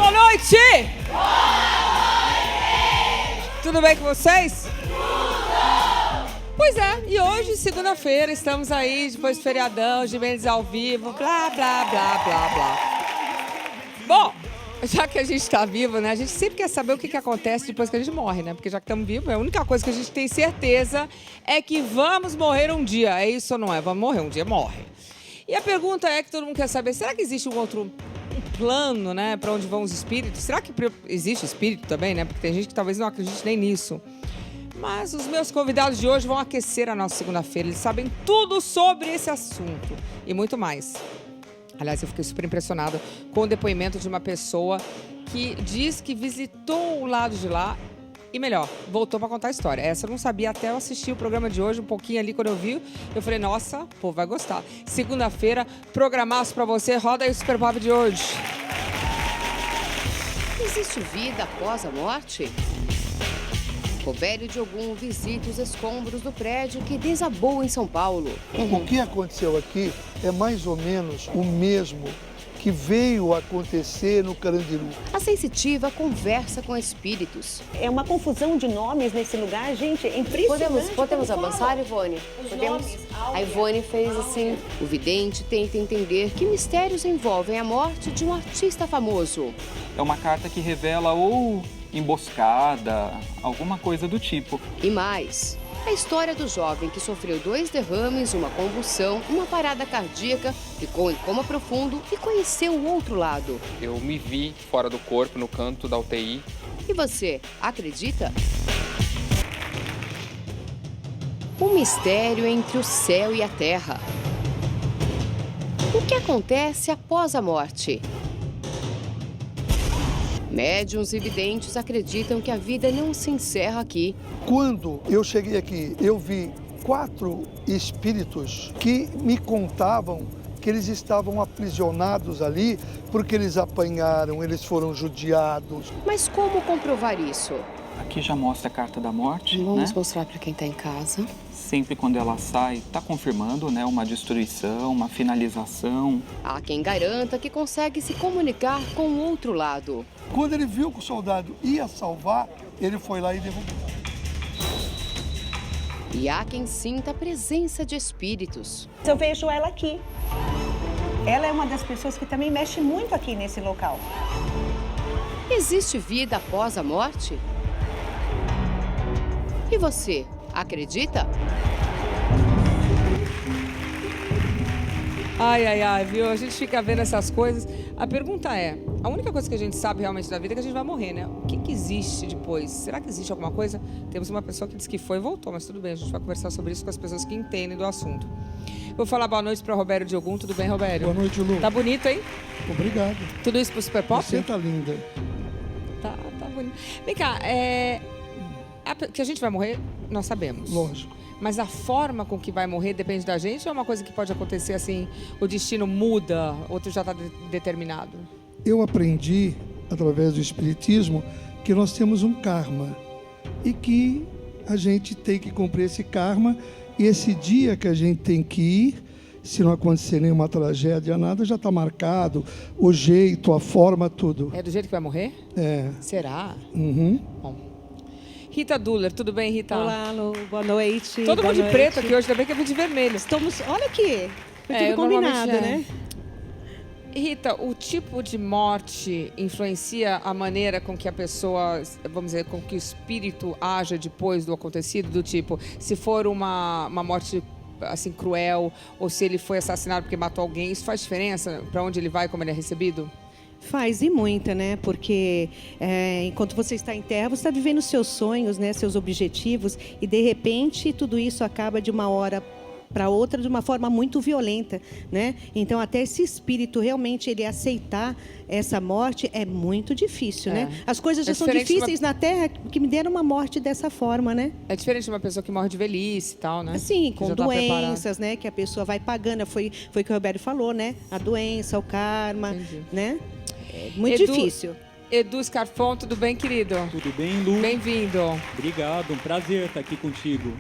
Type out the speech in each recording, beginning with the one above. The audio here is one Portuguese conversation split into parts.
Boa noite! Boa noite! Tudo bem com vocês? Tudo! Pois é, e hoje, segunda-feira, estamos aí, depois do feriadão, Gimenez ao vivo, blá, blá, blá, blá, blá. Bom, já que a gente está vivo, né, a gente sempre quer saber o que acontece depois que a gente morre, né? Porque já que estamos vivos, a única coisa que a gente tem certeza é que vamos morrer um dia. É isso ou não é? Vamos morrer um dia, morre. E a pergunta é que todo mundo quer saber, será que existe um plano, né, para onde vão os espíritos? Será que existe espírito também, né? Porque tem gente que talvez não acredite nem nisso. Mas os meus convidados de hoje vão aquecer a nossa segunda-feira. Eles sabem tudo sobre esse assunto e muito mais. Aliás, eu fiquei super impressionada com o depoimento de uma pessoa que diz que visitou o lado de lá e, melhor, voltou para contar a história. Essa eu não sabia até eu assistir o programa de hoje, um pouquinho ali quando eu vi. Eu falei, nossa, pô, vai gostar. Segunda-feira, programaço para você. Roda aí o Super Pop de hoje. Existe vida após a morte? Robério de Ogum visita os escombros do prédio que desabou em São Paulo. O que aconteceu aqui é mais ou menos o mesmo que veio acontecer no Carandiru. A sensitiva conversa com espíritos. É uma confusão de nomes nesse lugar, gente, é impressionante. Podemos avançar, Ivone? Podemos? A Ivone fez assim. O vidente tenta entender que mistérios envolvem a morte de um artista famoso. É uma carta que revela ou emboscada, alguma coisa do tipo. E mais, a história do jovem que sofreu 2 derrames, uma convulsão, uma parada cardíaca, ficou em coma profundo e conheceu o outro lado. Eu me vi fora do corpo, no canto da UTI. E você, acredita? Um mistério entre o céu e a terra. O que acontece após a morte? Médiuns e videntes acreditam que a vida não se encerra aqui. Quando eu cheguei aqui, eu vi 4 espíritos que me contavam que eles estavam aprisionados ali porque eles apanharam, eles foram judiados. Mas como comprovar isso? Aqui já mostra a carta da morte, Vamos né? mostrar para quem está em casa. Sempre quando ela sai, está confirmando, né, uma destruição, uma finalização. Há quem garanta que consegue se comunicar com o outro lado. Quando ele viu que o soldado ia salvar, ele foi lá e derrubou. E há quem sinta a presença de espíritos. Eu vejo ela aqui. Ela é uma das pessoas que também mexe muito aqui nesse local. Existe vida após a morte? E você, acredita? Ai, ai, ai, viu? A gente fica vendo essas coisas. A pergunta é, a única coisa que a gente sabe realmente da vida é que a gente vai morrer, né? O que existe depois? Será que existe alguma coisa? Temos uma pessoa que disse que foi e voltou, mas tudo bem, a gente vai conversar sobre isso com as pessoas que entendem do assunto. Vou falar boa noite para Robério de Ogum. Tudo bem, Robério? Boa noite, Lu. Tá bonito, hein? Obrigado. Tudo isso pro Super Pop? Você tá linda. Tá bonito. Vem cá, que a gente vai morrer, nós sabemos. Lógico. Mas a forma com que vai morrer depende da gente ou é uma coisa que pode acontecer assim, o destino muda, outro já está determinado? Eu aprendi, através do Espiritismo, que nós temos um karma e que a gente tem que cumprir esse karma e esse dia que a gente tem que ir, se não acontecer nenhuma tragédia, nada, já está marcado, o jeito, a forma, tudo. É do jeito que vai morrer? É. Será? Uhum. Bom. Rita Duller, tudo bem, Rita? Olá, Lu. Boa noite. Todo Boa mundo de noite. preto aqui hoje, também que eu vim de vermelho. Estamos, olha aqui, foi tudo eu combinado, normalmente, né? Rita, o tipo de morte influencia a maneira com que a pessoa, vamos dizer, com que o espírito haja depois do acontecido? Do tipo, se for uma morte assim cruel, ou se ele foi assassinado porque matou alguém, isso faz diferença para onde ele vai, como ele é recebido? Faz, e muita, né? Porque enquanto você está em terra, você está vivendo seus sonhos, né? Seus objetivos, e de repente tudo isso acaba de uma hora para outra de uma forma muito violenta, né? Então até esse espírito realmente ele aceitar essa morte é muito difícil, né? As coisas já são difíceis na Terra que me deram uma morte dessa forma, né? É diferente de uma pessoa que morre de velhice e tal, né? Sim, com doenças, tá, né? Que a pessoa vai pagando. Foi o que o Roberto falou, né? A doença, o karma, né? É muito difícil. Edu Scarfon, tudo bem, querido? Tudo bem, Lu? Bem-vindo. Obrigado, um prazer estar aqui contigo.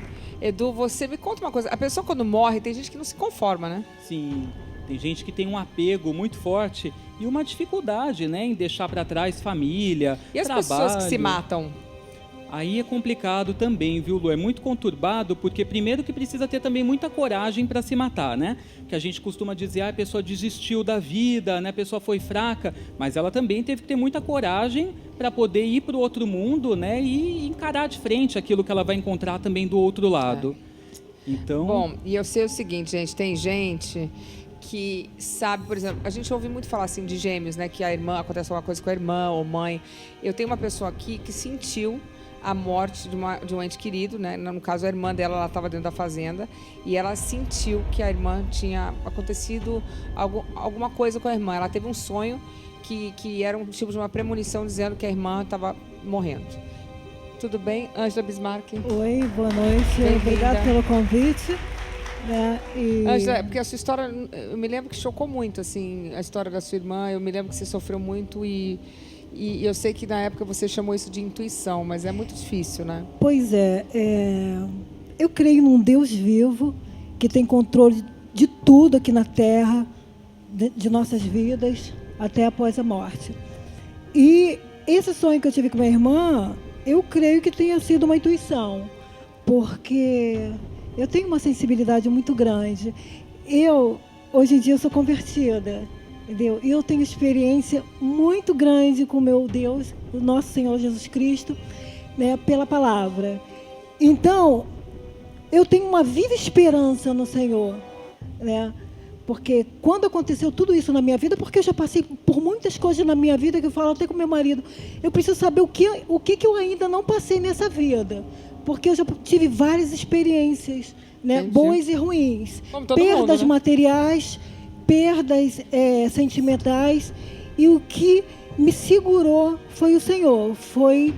Edu, você me conta uma coisa. A pessoa quando morre, tem gente que não se conforma, né? Sim, Tem gente que tem um apego muito forte e uma dificuldade, né, em deixar para trás família, E as trabalho. pessoas que se matam? Aí é complicado também, viu, Lu? É muito conturbado, porque primeiro que precisa ter também muita coragem para se matar, né? Que a gente costuma dizer, a pessoa desistiu da vida, né? A pessoa foi fraca, mas ela também teve que ter muita coragem para poder ir para o outro mundo, né? E encarar de frente aquilo que ela vai encontrar também do outro lado. Então... Bom, e eu sei o seguinte, gente, tem gente que sabe, por exemplo, a gente ouve muito falar assim de gêmeos, né? Que a irmã, acontece alguma coisa com a irmã ou mãe. Eu tenho uma pessoa aqui que sentiu a morte de um ente querido, né? No caso, a irmã dela, ela estava dentro da fazenda e ela sentiu que a irmã tinha acontecido alguma coisa com a irmã. Ela teve um sonho que era um tipo de uma premonição dizendo que a irmã estava morrendo. Tudo bem? Ângela Bismarck? Oi, boa noite. Bem-vinda. Obrigada pelo convite. Né? Ângela, porque a sua história, eu me lembro que chocou muito, assim, a história da sua irmã. Eu me lembro que você sofreu muito e eu sei que na época você chamou isso de intuição, mas é muito difícil, né? Pois é, eu creio num Deus vivo que tem controle de tudo aqui na Terra, de nossas vidas, até após a morte. E esse sonho que eu tive com minha irmã, eu creio que tenha sido uma intuição, porque eu tenho uma sensibilidade muito grande. Hoje em dia, eu sou convertida. Entendeu? E eu tenho experiência muito grande com o meu Deus, o nosso Senhor Jesus Cristo, né, pela palavra. Então, eu tenho uma viva esperança no Senhor, né? Porque quando aconteceu tudo isso na minha vida, porque eu já passei por muitas coisas na minha vida, que eu falo até com meu marido, eu preciso saber o que eu ainda não passei nessa vida. Porque eu já tive várias experiências, né, boas e ruins. Perdas materiais, perdas sentimentais, e o que me segurou foi o Senhor. Foi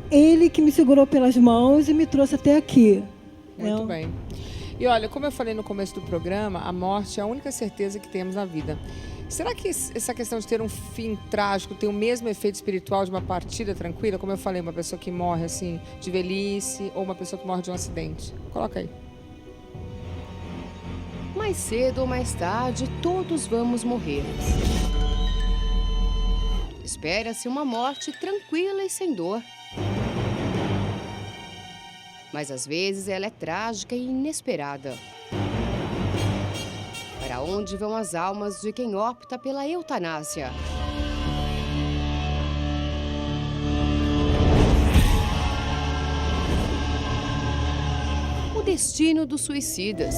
Ele que me segurou pelas mãos e me trouxe até aqui. Muito bem. E olha, como eu falei no começo do programa, a morte é a única certeza que temos na vida. Será que essa questão de ter um fim trágico tem o mesmo efeito espiritual de uma partida tranquila? Como eu falei, uma pessoa que morre assim de velhice ou uma pessoa que morre de um acidente? Coloca aí. Mais cedo ou mais tarde, todos vamos morrer. Espera-se uma morte tranquila e sem dor. Mas às vezes ela é trágica e inesperada. Para onde vão as almas de quem opta pela eutanásia? O destino dos suicidas.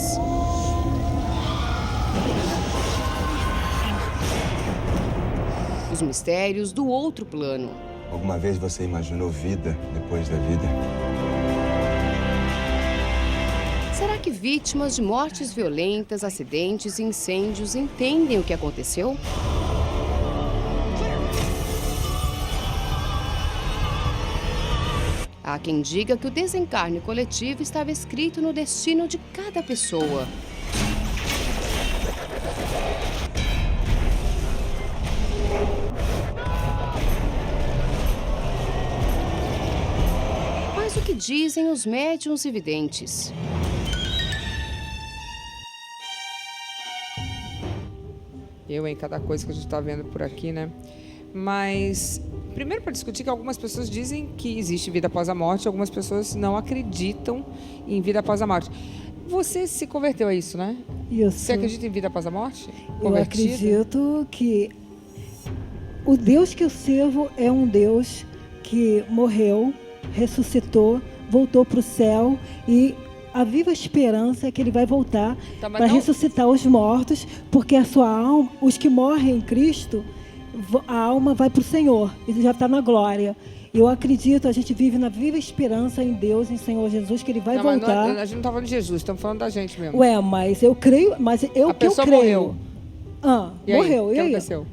Os mistérios do outro plano. Alguma vez você imaginou vida depois da vida? Será que vítimas de mortes violentas, acidentes e incêndios entendem o que aconteceu? Há quem diga que o desencarne coletivo estava escrito no destino de cada pessoa. Mas o que dizem os médiuns e videntes? Cada coisa que a gente está vendo por aqui, né? Mas, primeiro para discutir que algumas pessoas dizem que existe vida após a morte, algumas pessoas não acreditam em vida após a morte. Você se converteu a isso, né? Isso. Você acredita em vida após a morte? Eu acredito que o Deus que eu sirvo é um Deus que morreu, ressuscitou, voltou para o céu, e a viva esperança é que Ele vai voltar para ressuscitar os mortos, porque a sua alma, os que morrem em Cristo, a alma vai para o Senhor, Ele já está na glória. Eu acredito, a gente vive na viva esperança em Deus, em Senhor Jesus, que Ele vai voltar. A gente não está falando de Jesus, estamos falando da gente mesmo. Ué, mas eu creio, mas eu a pessoa creio. Morreu. Morreu. O que aconteceu?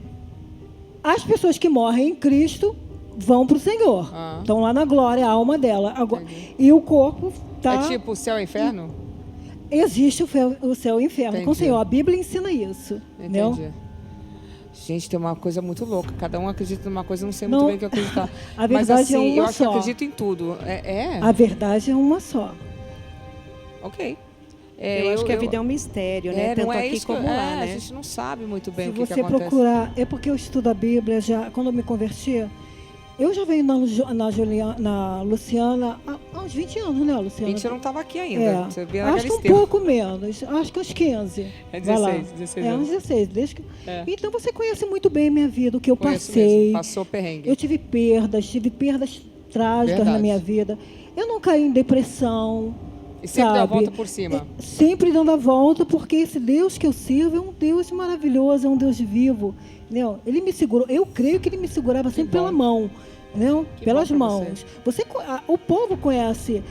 As pessoas que morrem em Cristo vão para o Senhor. Estão lá na glória, a alma dela. Agora, e o corpo está... É tipo o céu e o inferno? Existe o céu e o inferno. Com o Senhor. A Bíblia ensina isso. Entendi. Não? Gente, tem uma coisa muito louca. Cada um acredita numa coisa, não sei muito não, bem o que acreditar. A verdade mas assim, é uma eu acho só. que acredito em tudo. A verdade é uma só. Ok. Eu acho que a vida é um mistério, né? Tanto não é aqui isso como lá, né? A gente não sabe muito bem Se o que você acontece. procurar, é porque eu estudo a Bíblia já, quando eu me converti, eu já venho na Luciana há uns 20 anos, né, Luciana? 20 eu não estava aqui ainda. Você via Acho que naqueles um tempos. pouco menos, acho que uns 15. É Vai lá. 16 uns anos. 16. Desde que... É. Então você conhece muito bem a minha vida, o que eu Conheço passei. mesmo, passou perrengue. Eu tive perdas trágicas Verdade. na minha vida. Eu não caí em depressão. E sempre deu a sabe? volta por cima. Sempre dando a volta, porque esse Deus que eu sirvo é um Deus maravilhoso, é um Deus vivo. Entendeu? Ele me segurou, eu creio que ele me segurava sempre pela mão, entendeu? Pelas mãos. O povo conhece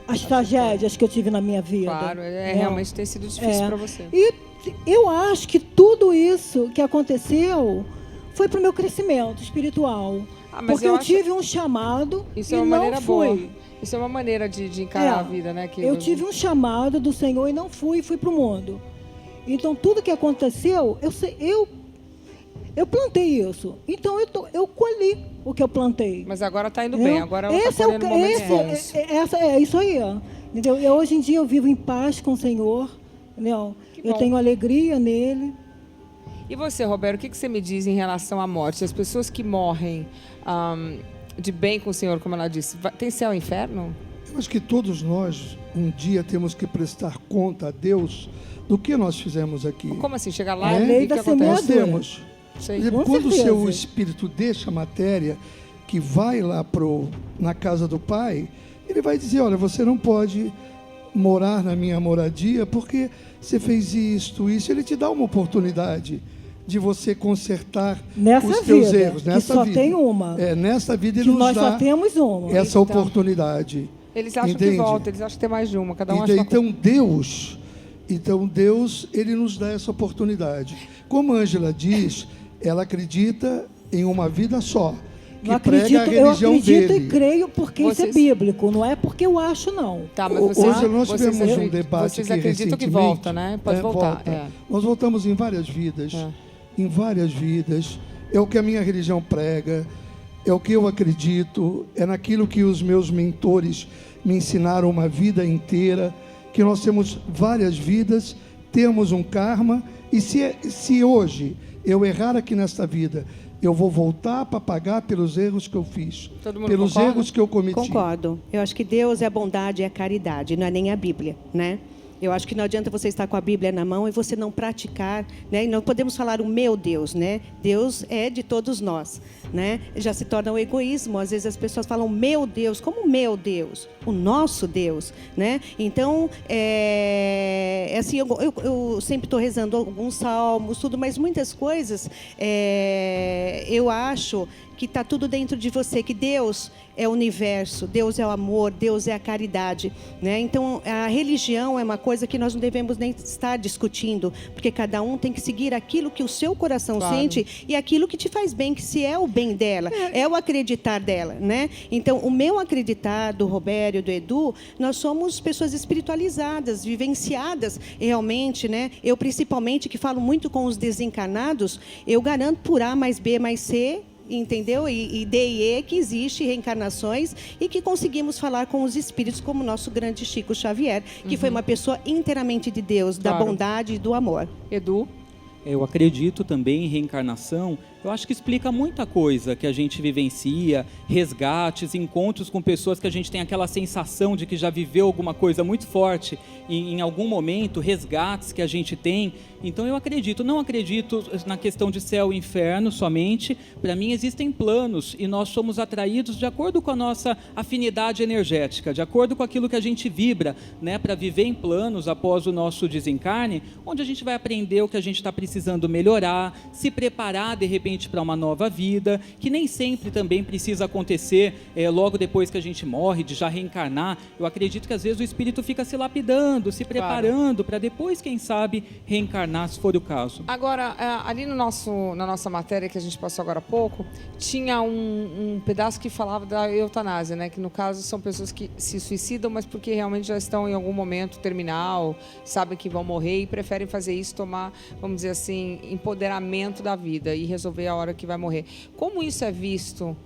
as tragédias que eu tive na minha vida. Claro, realmente tem sido difícil para você. E eu acho que tudo isso que aconteceu foi para o meu crescimento espiritual. Mas porque eu tive um chamado isso e é uma não maneira fui. boa. Isso é uma maneira de encarar a vida, né? Eu tive um chamado do Senhor e não fui para o mundo. Então, tudo que aconteceu, eu plantei isso. Então, eu colhi o que eu plantei. Mas agora está indo bem, agora ela está colhendo momentos bons. É isso aí. Ó. Entendeu? E hoje em dia eu vivo em paz com o Senhor. Entendeu? Eu tenho alegria nele. E você, Roberto, o que você me diz em relação à morte? As pessoas que morrem de bem com o Senhor, como ela disse, tem céu e inferno? Eu acho que todos nós, um dia, temos que prestar conta a Deus do que nós fizemos aqui. Como assim? Chegar lá e o que da acontece? Nós temos. Com Quando o certeza. seu espírito deixa a matéria, que vai lá na casa do Pai, ele vai dizer, olha, você não pode morar na minha moradia porque você fez isso. Ele te dá uma oportunidade de você consertar os teus erros. Que só tem uma. Nessa vida ele que nos nós dá só temos uma. essa oportunidade. Eles acham Entende? que volta, eles acham que tem mais de uma, cada um acha uma coisa. Então Deus, ele nos dá essa oportunidade. Como a Ângela diz, ela acredita em uma vida só, que prega a religião eu acredito dele. e creio porque isso é bíblico, não é porque eu acho, não. Tá, mas Hoje nós tivemos um debate vocês aqui acreditam que recentemente. volta, né? Pode voltar. Volta. Nós voltamos em várias vidas. Em várias vidas. É o que a minha religião prega, é o que eu acredito, é naquilo que os meus mentores me ensinaram uma vida inteira, que nós temos várias vidas, temos um karma, e se hoje eu errar aqui nesta vida, eu vou voltar para pagar pelos erros que eu fiz, pelos erros que eu cometi. Concordo. Eu acho que Deus é a bondade e a caridade, não é nem a Bíblia, né? Eu acho que não adianta você estar com a Bíblia na mão e você não praticar, né? E não podemos falar o meu Deus, né? Deus é de todos nós, né? Já se torna um egoísmo. Às vezes as pessoas falam meu Deus, como meu Deus? O nosso Deus, né? Então, assim, eu sempre estou rezando alguns salmos, tudo, mas muitas coisas eu acho que está tudo dentro de você, que Deus é o universo, Deus é o amor, Deus é a caridade, né? Então, a religião é uma coisa que nós não devemos nem estar discutindo, porque cada um tem que seguir aquilo que o seu coração sente e aquilo que te faz bem, que se é o bem dela, é o acreditar dela, né? Então, o meu acreditar do Robério, do Edu, nós somos pessoas espiritualizadas, vivenciadas realmente, né? Eu, principalmente, que falo muito com os desencarnados, eu garanto por A mais B mais C, entendeu? E D e E, que existe reencarnações e que conseguimos falar com os espíritos, como o nosso grande Chico Xavier, que foi uma pessoa inteiramente de Deus, da bondade e do amor. Edu? Eu acredito também em reencarnação. Eu acho que explica muita coisa que a gente vivencia, resgates, encontros com pessoas que a gente tem aquela sensação de que já viveu alguma coisa muito forte em algum momento, resgates que a gente tem. Então eu acredito, não acredito na questão de céu e inferno somente. Para mim existem planos e nós somos atraídos de acordo com a nossa afinidade energética, de acordo com aquilo que a gente vibra, né, para viver em planos após o nosso desencarne, onde a gente vai aprender o que a gente está precisando melhorar, se preparar de repente para uma nova vida, que nem sempre também precisa acontecer logo depois que a gente morre, de já reencarnar. Eu acredito que às vezes o espírito fica se lapidando, se preparando para depois, quem sabe, reencarnar, se for o caso. Agora, ali na nossa matéria que a gente passou agora há pouco, tinha um pedaço que falava da eutanásia, né? Que no caso são pessoas que se suicidam, mas porque realmente já estão em algum momento terminal, sabem que vão morrer e preferem fazer isso, tomar, vamos dizer assim, empoderamento da vida e resolver a hora que vai morrer. Como isso é visto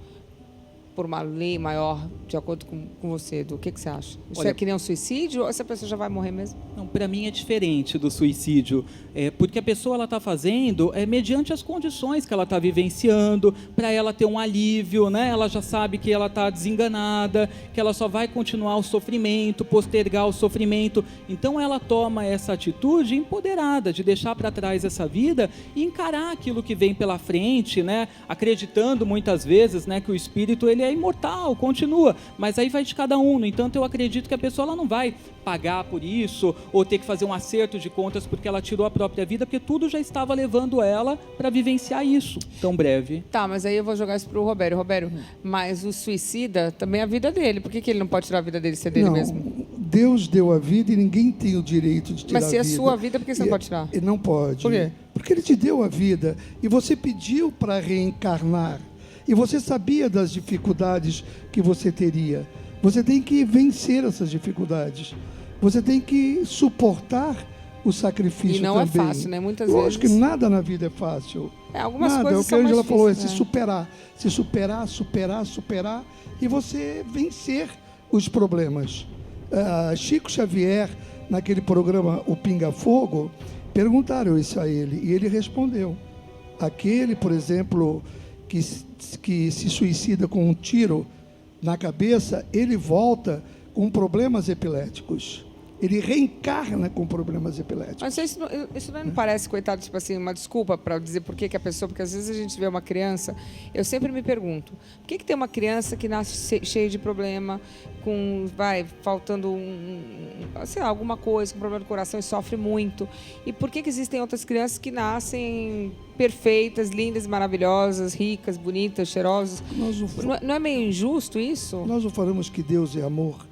por uma lei maior, de acordo com você, do que você acha? Isso Olha, é que nem um suicídio ou essa pessoa já vai morrer mesmo? Não, para mim é diferente do suicídio, porque a pessoa ela está fazendo mediante as condições que ela está vivenciando, para ela ter um alívio, né? Ela já sabe que ela está desenganada, que ela só vai continuar o sofrimento, postergar o sofrimento. Então ela toma essa atitude empoderada de deixar para trás essa vida e encarar aquilo que vem pela frente, né? Acreditando muitas vezes, né, que o espírito ele é imortal, continua, mas aí vai de cada um. No entanto, eu acredito que a pessoa ela não vai pagar por isso ou ter que fazer um acerto de contas porque ela tirou a própria vida, porque tudo já estava levando ela para vivenciar isso tão breve. Tá, mas aí eu vou jogar isso pro Robério. Robério, mas o suicida também é a vida dele. Por que ele não pode tirar a vida dele, ser dele mesmo? Deus deu a vida e ninguém tem o direito de tirar a vida. Mas se é sua vida, por que você não pode tirar? Ele não pode. Por quê? Porque ele te deu a vida e você pediu para reencarnar. E você sabia das dificuldades que você teria. Você tem que vencer essas dificuldades. Você tem que suportar o sacrifício também. E não é fácil, né? Muitas vezes. Eu acho que nada na vida é fácil. Algumas nada, coisas é o que a Ângela falou, é se né? superar. Se superar e você vencer os problemas. Chico Xavier, naquele programa O Pinga Fogo, perguntaram isso a ele e ele respondeu. Aquele, por exemplo, que se suicida com um tiro na cabeça, ele volta com problemas epiléticos. Ele reencarna com problemas epiléticos. Mas isso não parece, coitado, tipo assim, uma desculpa para dizer por que a pessoa... Porque às vezes a gente vê uma criança... Eu sempre me pergunto, por que tem uma criança que nasce cheia de problema, faltando sei lá, alguma coisa, com problema do coração e sofre muito? E por que existem outras crianças que nascem perfeitas, lindas, maravilhosas, ricas, bonitas, cheirosas? Não é meio injusto isso? Nós não falamos que Deus é amor,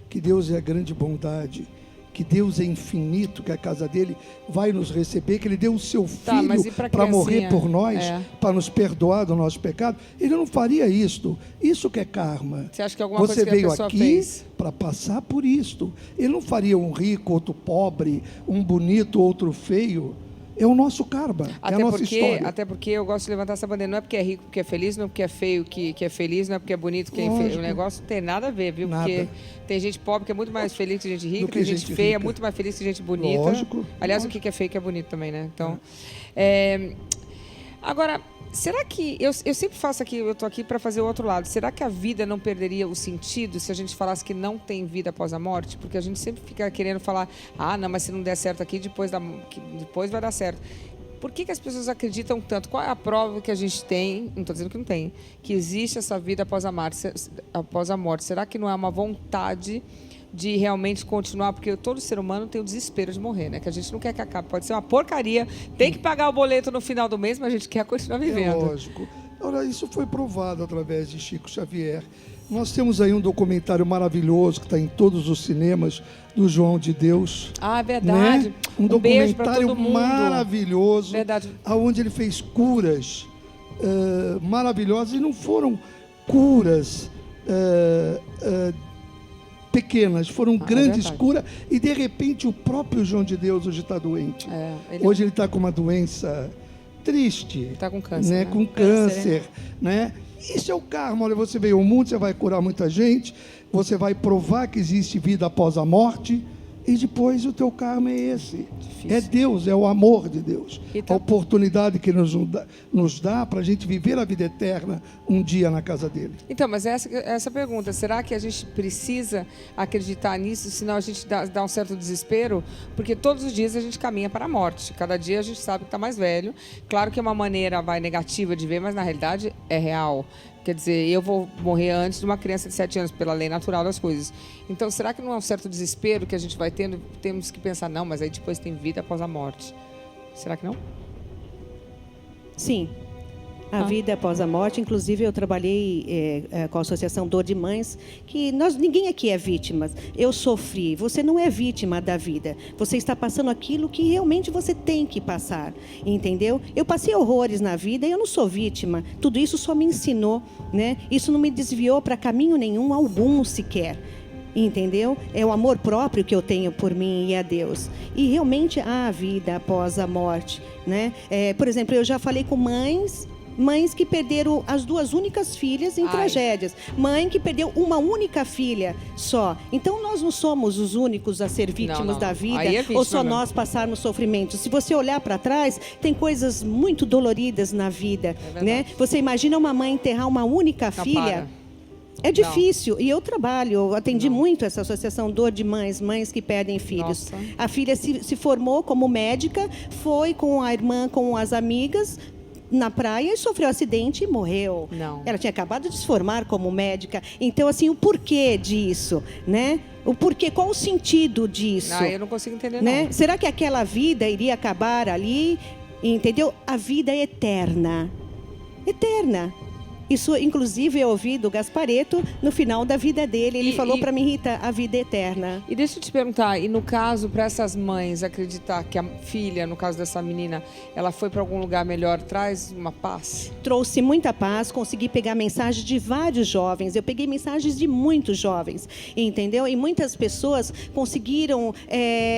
que Deus é a grande bondade, que Deus é infinito, que a casa dele vai nos receber, que ele deu o seu filho para morrer por nós, para nos perdoar do nosso pecado. Ele não faria isto. Isso que é karma. Você acha que alguma coisa que a pessoa aqui fez para passar por isto. Ele não faria um rico, outro pobre, um bonito, outro feio. É o nosso karma, é a nossa história. Até porque eu gosto de levantar essa bandeira. Não é porque é rico que é feliz, não é porque é feio que é feliz, não é porque é bonito que é feio. O negócio não tem nada a ver, viu? Nada. Porque tem gente pobre que é muito mais feliz que gente rica, tem gente feia, muito mais feliz que gente bonita. Lógico. Aliás, o que é feio que é bonito também, né? Então, agora, será que... Eu sempre faço aqui, eu estou aqui para fazer o outro lado. Será que a vida não perderia o sentido se a gente falasse que não tem vida após a morte? Porque a gente sempre fica querendo falar, não, mas se não der certo aqui, depois vai dar certo. Por que as pessoas acreditam tanto? Qual é a prova que a gente tem, não estou dizendo que não tem, que existe essa vida após a morte? Será que não é uma vontade de realmente continuar? Porque todo ser humano tem o desespero de morrer, né? Que a gente não quer que acabe. Pode ser uma porcaria, tem que pagar o boleto no final do mês, mas a gente quer continuar vivendo. É lógico. Ora, isso foi provado através de Chico Xavier. Nós temos aí um documentário maravilhoso que está em todos os cinemas, do João de Deus. É verdade. Né? Um documentário maravilhoso, verdade, onde ele fez curas maravilhosas, e não foram curas pequenas, foram grandes curas, e de repente o próprio João de Deus hoje está doente. Hoje ele está com uma doença triste. Está com câncer, né? Com câncer, né? Isso é o karma. Olha, você veio ao mundo, você vai curar muita gente, você vai provar que existe vida após a morte, e depois o teu karma é esse. Difícil. É Deus, é o amor de Deus. A oportunidade que nos dá para a gente viver a vida eterna um dia na casa dele. Então, mas essa pergunta, será que a gente precisa acreditar nisso, senão a gente dá um certo desespero? Porque todos os dias a gente caminha para a morte. Cada dia a gente sabe que está mais velho. Claro que é uma maneira negativa de ver, mas na realidade é real. Quer dizer, eu vou morrer antes de uma criança de 7 anos, pela lei natural das coisas. Então, será que não é um certo desespero que a gente vai tendo? Temos que pensar, não, mas aí depois tem vida após a morte. Será que não? Sim. A vida após a morte. Inclusive, eu trabalhei com a Associação Dor de Mães, que ninguém aqui é vítima. Eu sofri. Você não é vítima da vida. Você está passando aquilo que realmente você tem que passar. Entendeu? Eu passei horrores na vida e eu não sou vítima. Tudo isso só me ensinou, né? Isso não me desviou para caminho nenhum, algum sequer. Entendeu? É o amor próprio que eu tenho por mim e a Deus. E realmente há vida após a morte, né? Por exemplo, eu já falei com mães Mães que perderam as 2 únicas filhas em tragédias. Mãe que perdeu uma única filha só. Então, nós não somos os únicos a ser vítimas da vida, Aí é vítima ou só mesmo. nós passarmos sofrimento. Se você olhar para trás, tem coisas muito doloridas na vida, né? Você imagina uma mãe enterrar uma única filha? É difícil. E eu trabalho, eu atendi muito essa associação Dor de Mães, mães que perdem filhos. Nossa. A filha se formou como médica, foi com a irmã, com as amigas, na praia e sofreu um acidente e morreu. Ela tinha acabado de se formar como médica. Então, assim, o porquê disso, né? O porquê, qual o sentido disso? Eu não consigo entender, né? não. Será que aquela vida iria acabar ali? Entendeu? A vida é eterna. Eterna. Isso, inclusive, eu ouvi do Gasparetto no final da vida dele. Ele falou para mim, Rita, a vida é eterna. E deixa eu te perguntar, e no caso, para essas mães acreditar que a filha, no caso dessa menina, ela foi para algum lugar melhor, traz uma paz? Trouxe muita paz, consegui pegar mensagens de vários jovens. Eu peguei mensagens de muitos jovens, entendeu? E muitas pessoas conseguiram...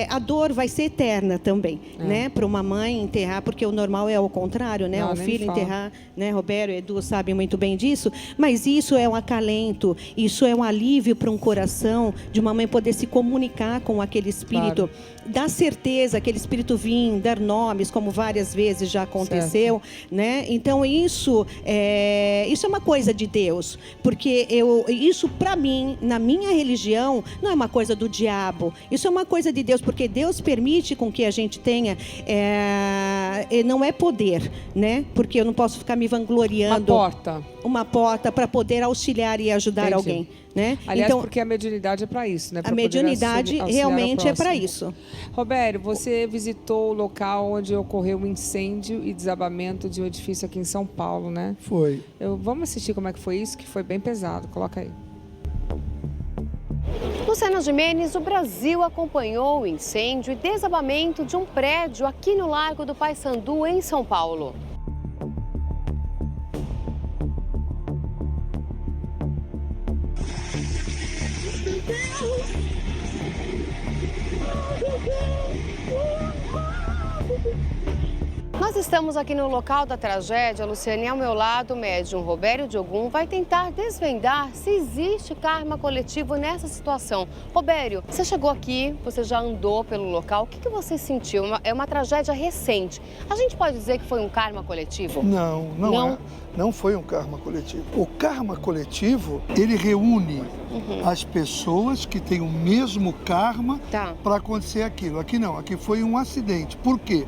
a dor vai ser eterna também, né? Para uma mãe enterrar, porque o normal é o contrário, né? Um filho enterrar, né? Roberto e Edu sabem muito bem disso, mas isso é um acalento, isso é um alívio para um coração de uma mãe poder se comunicar com aquele espírito, dar certeza, aquele espírito vir, dar nomes, como várias vezes já aconteceu, né? Então isso é uma coisa de Deus, porque isso para mim, na minha religião, não é uma coisa do diabo, isso é uma coisa de Deus, porque Deus permite com que a gente tenha, não é poder, né? Porque eu não posso ficar me vangloriando. Uma porta para poder auxiliar e ajudar alguém, né? Aliás, então, porque a mediunidade é para isso, né? A mediunidade realmente é para isso. Roberto, você visitou o local onde ocorreu um incêndio e desabamento de um edifício aqui em São Paulo, né? Foi. Vamos assistir como é que foi isso, que foi bem pesado. Coloca aí. Luciana Gimenez, o Brasil acompanhou o incêndio e desabamento de um prédio aqui no Largo do Paissandu, em São Paulo. Nós estamos aqui no local da tragédia. Luciane, e ao meu lado, o médium Roberto Diogum vai tentar desvendar se existe karma coletivo nessa situação. Roberto, você chegou aqui, você já andou pelo local, o que você sentiu? É uma tragédia recente. A gente pode dizer que foi um karma coletivo? Não foi um karma coletivo. O karma coletivo, ele reúne as pessoas que têm o mesmo karma para acontecer aquilo. Aqui não, aqui foi um acidente. Por quê?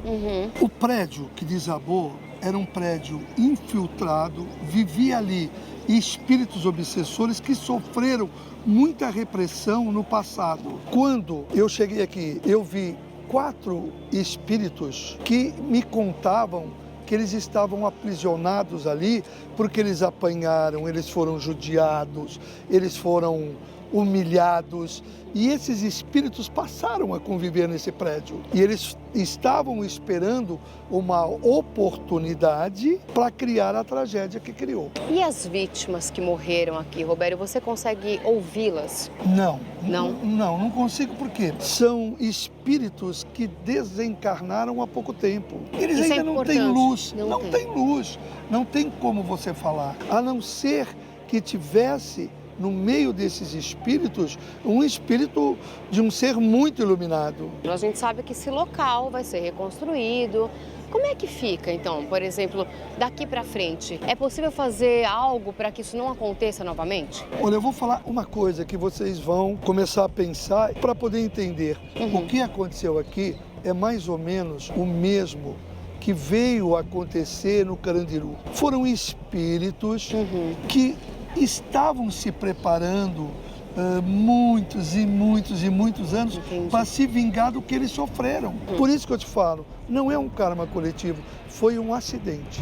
O prédio que desabou era um prédio infiltrado, vivia ali espíritos obsessores que sofreram muita repressão no passado. Quando eu cheguei aqui, eu vi 4 espíritos que me contavam que eles estavam aprisionados ali porque eles apanharam, eles foram judiados, eles foram humilhados. E esses espíritos passaram a conviver nesse prédio. E eles estavam esperando uma oportunidade para criar a tragédia que criou. E as vítimas que morreram aqui, Roberto, você consegue ouvi-las? Não consigo, porque são espíritos que desencarnaram há pouco tempo. Eles ainda não têm luz. Não tem luz. Não tem como você falar. A não ser que tivesse no meio desses espíritos, um espírito de um ser muito iluminado. A gente sabe que esse local vai ser reconstruído. Como é que fica, então, por exemplo, daqui para frente? É possível fazer algo para que isso não aconteça novamente? Olha, eu vou falar uma coisa que vocês vão começar a pensar para poder entender. O que aconteceu aqui é mais ou menos o mesmo que veio acontecer no Carandiru. Foram espíritos que estavam se preparando muitos anos para se vingar do que eles sofreram. Por isso que eu te falo, não é um karma coletivo, foi um acidente.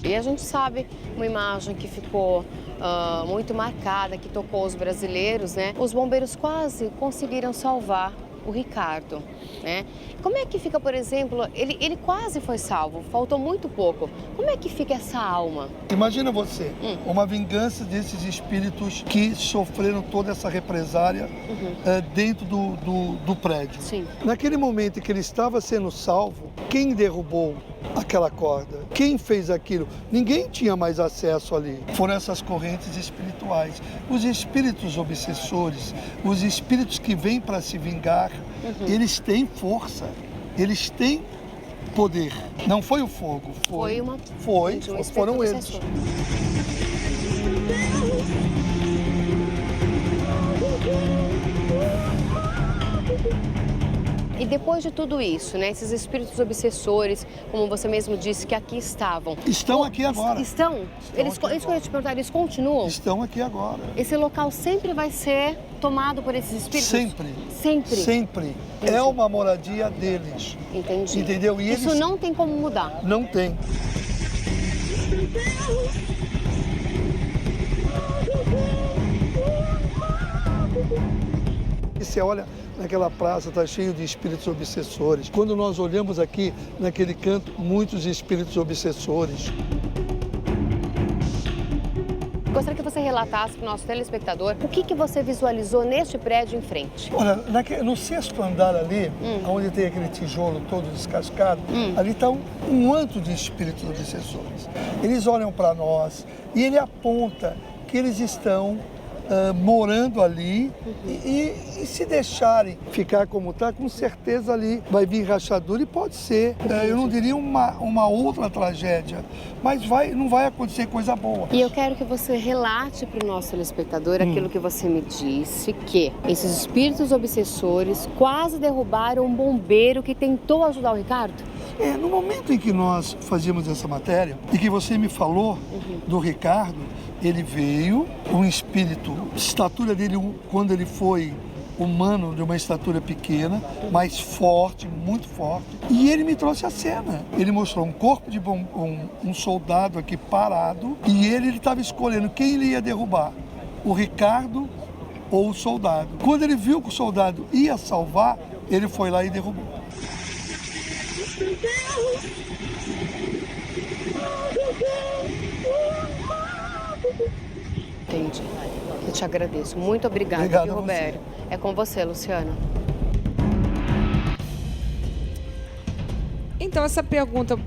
E a gente sabe uma imagem que ficou muito marcada, que tocou os brasileiros, né? Os bombeiros quase conseguiram salvar o Ricardo, né? Como é que fica, por exemplo, ele quase foi salvo, faltou muito pouco. Como é que fica essa alma? Imagina você, uma vingança desses espíritos que sofreram toda essa represália dentro do prédio. Sim. Naquele momento em que ele estava sendo salvo, quem derrubou aquela corda? Quem fez aquilo? Ninguém tinha mais acesso ali. Foram essas correntes espirituais. Os espíritos obsessores, os espíritos que vêm para se vingar, eles têm força, eles têm poder. Não foi o fogo, foram eles. E depois de tudo isso, né, esses espíritos obsessores, como você mesmo disse, que aqui estavam. Estão aqui agora. Estão? Isso que eu ia te perguntar, eles continuam? Estão aqui agora. Esse local sempre vai ser tomado por esses espíritos? Sempre. Sempre? Sempre. Entendi. É uma moradia deles. Entendi. Entendeu? E isso eles... não tem como mudar? Não tem. E você olha naquela praça, está cheio de espíritos obsessores. Quando nós olhamos aqui, naquele canto, muitos espíritos obsessores. Gostaria que você relatasse para o nosso telespectador o que você visualizou neste prédio em frente. Olha, no sexto andar ali, onde tem aquele tijolo todo descascado, ali está um antro de espíritos obsessores. Eles olham para nós e ele aponta que eles estão morando ali e se deixarem ficar como está, com certeza ali vai vir rachadura e pode ser, eu não diria uma outra tragédia, mas não vai acontecer coisa boa. E eu quero que você relate para o nosso telespectador aquilo que você me disse, que esses espíritos obsessores quase derrubaram um bombeiro que tentou ajudar o Ricardo. No momento em que nós fazíamos essa matéria e que você me falou do Ricardo, ele veio, um espírito, estatura dele, quando ele foi humano, de uma estatura pequena, mas forte, muito forte. E ele me trouxe a cena. Ele mostrou um corpo de um soldado aqui parado e ele estava escolhendo quem ele ia derrubar, o Ricardo ou o soldado. Quando ele viu que o soldado ia salvar, ele foi lá e derrubou. Entendi. Eu te agradeço. Muito obrigada, Obrigado, viu, Roberto? É com você, Luciana. Então, essa pergunta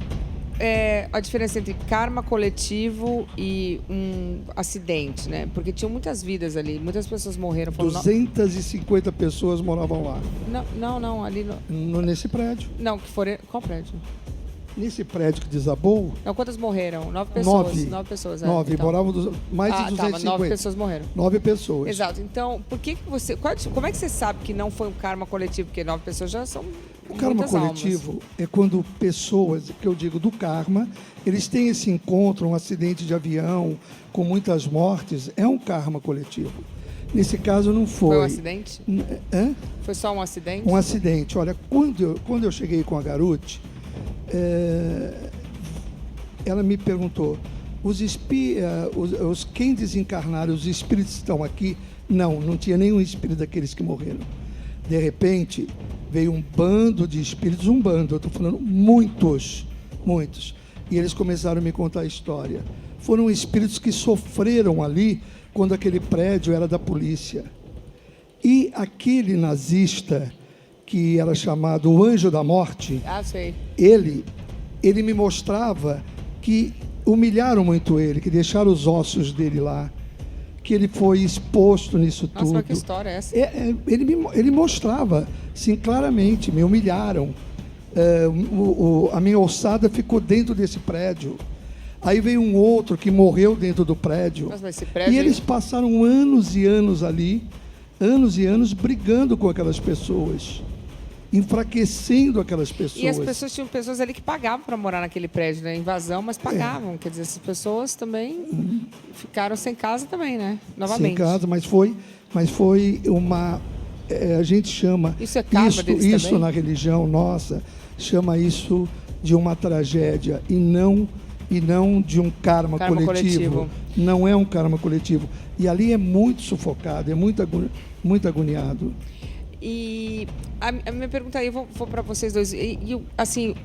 é a diferença entre karma coletivo e um acidente, né? Porque tinham muitas vidas ali, muitas pessoas morreram. 250 pessoas moravam lá. Não, ali no... Nesse prédio. Não, que foram... Qual prédio? Nesse prédio que desabou... Não, quantas morreram? 9 pessoas. 9 pessoas. 9, então. moravam mais de 250. 9 pessoas morreram. 9 pessoas. Exato. Então, por que você... Como é que você sabe que não foi um karma coletivo? Porque 9 pessoas já são O karma coletivo almas. É quando pessoas, que eu digo do karma, eles têm esse encontro, um acidente de avião, com muitas mortes, é um karma coletivo. Nesse caso não foi. Foi um acidente? Foi só um acidente? Um acidente. Olha, quando eu cheguei com a Garute, ela me perguntou, quem desencarnaram, os espíritos estão aqui? Não tinha nenhum espírito daqueles que morreram. De repente, veio um bando de espíritos, eu estou falando muitos, e eles começaram a me contar a história. Foram espíritos que sofreram ali, quando aquele prédio era da polícia. E aquele nazista, que era chamado o Anjo da Morte, sei. Ele me mostrava que humilharam muito ele, que deixaram os ossos dele lá, que ele foi exposto nisso tudo. Nossa, que história é essa? Ele mostrava, sim, claramente, me humilharam. A minha ossada ficou dentro desse prédio. Aí veio um outro que morreu dentro do prédio. Nossa, mas esse prédio... E eles passaram anos e anos ali, brigando com aquelas pessoas, enfraquecendo aquelas pessoas. E as pessoas, tinham pessoas ali que pagavam para morar naquele prédio, né? Invasão, mas pagavam. Quer dizer, essas pessoas também ficaram sem casa também, né? Novamente. Sem casa, mas foi uma... a gente chama... Isso é karma deles também? Na religião nossa, chama isso de uma tragédia e não de um karma coletivo. Não é um karma coletivo. E ali é muito sufocado, é muito agoniado. E a minha pergunta aí, eu vou para vocês dois. Assim,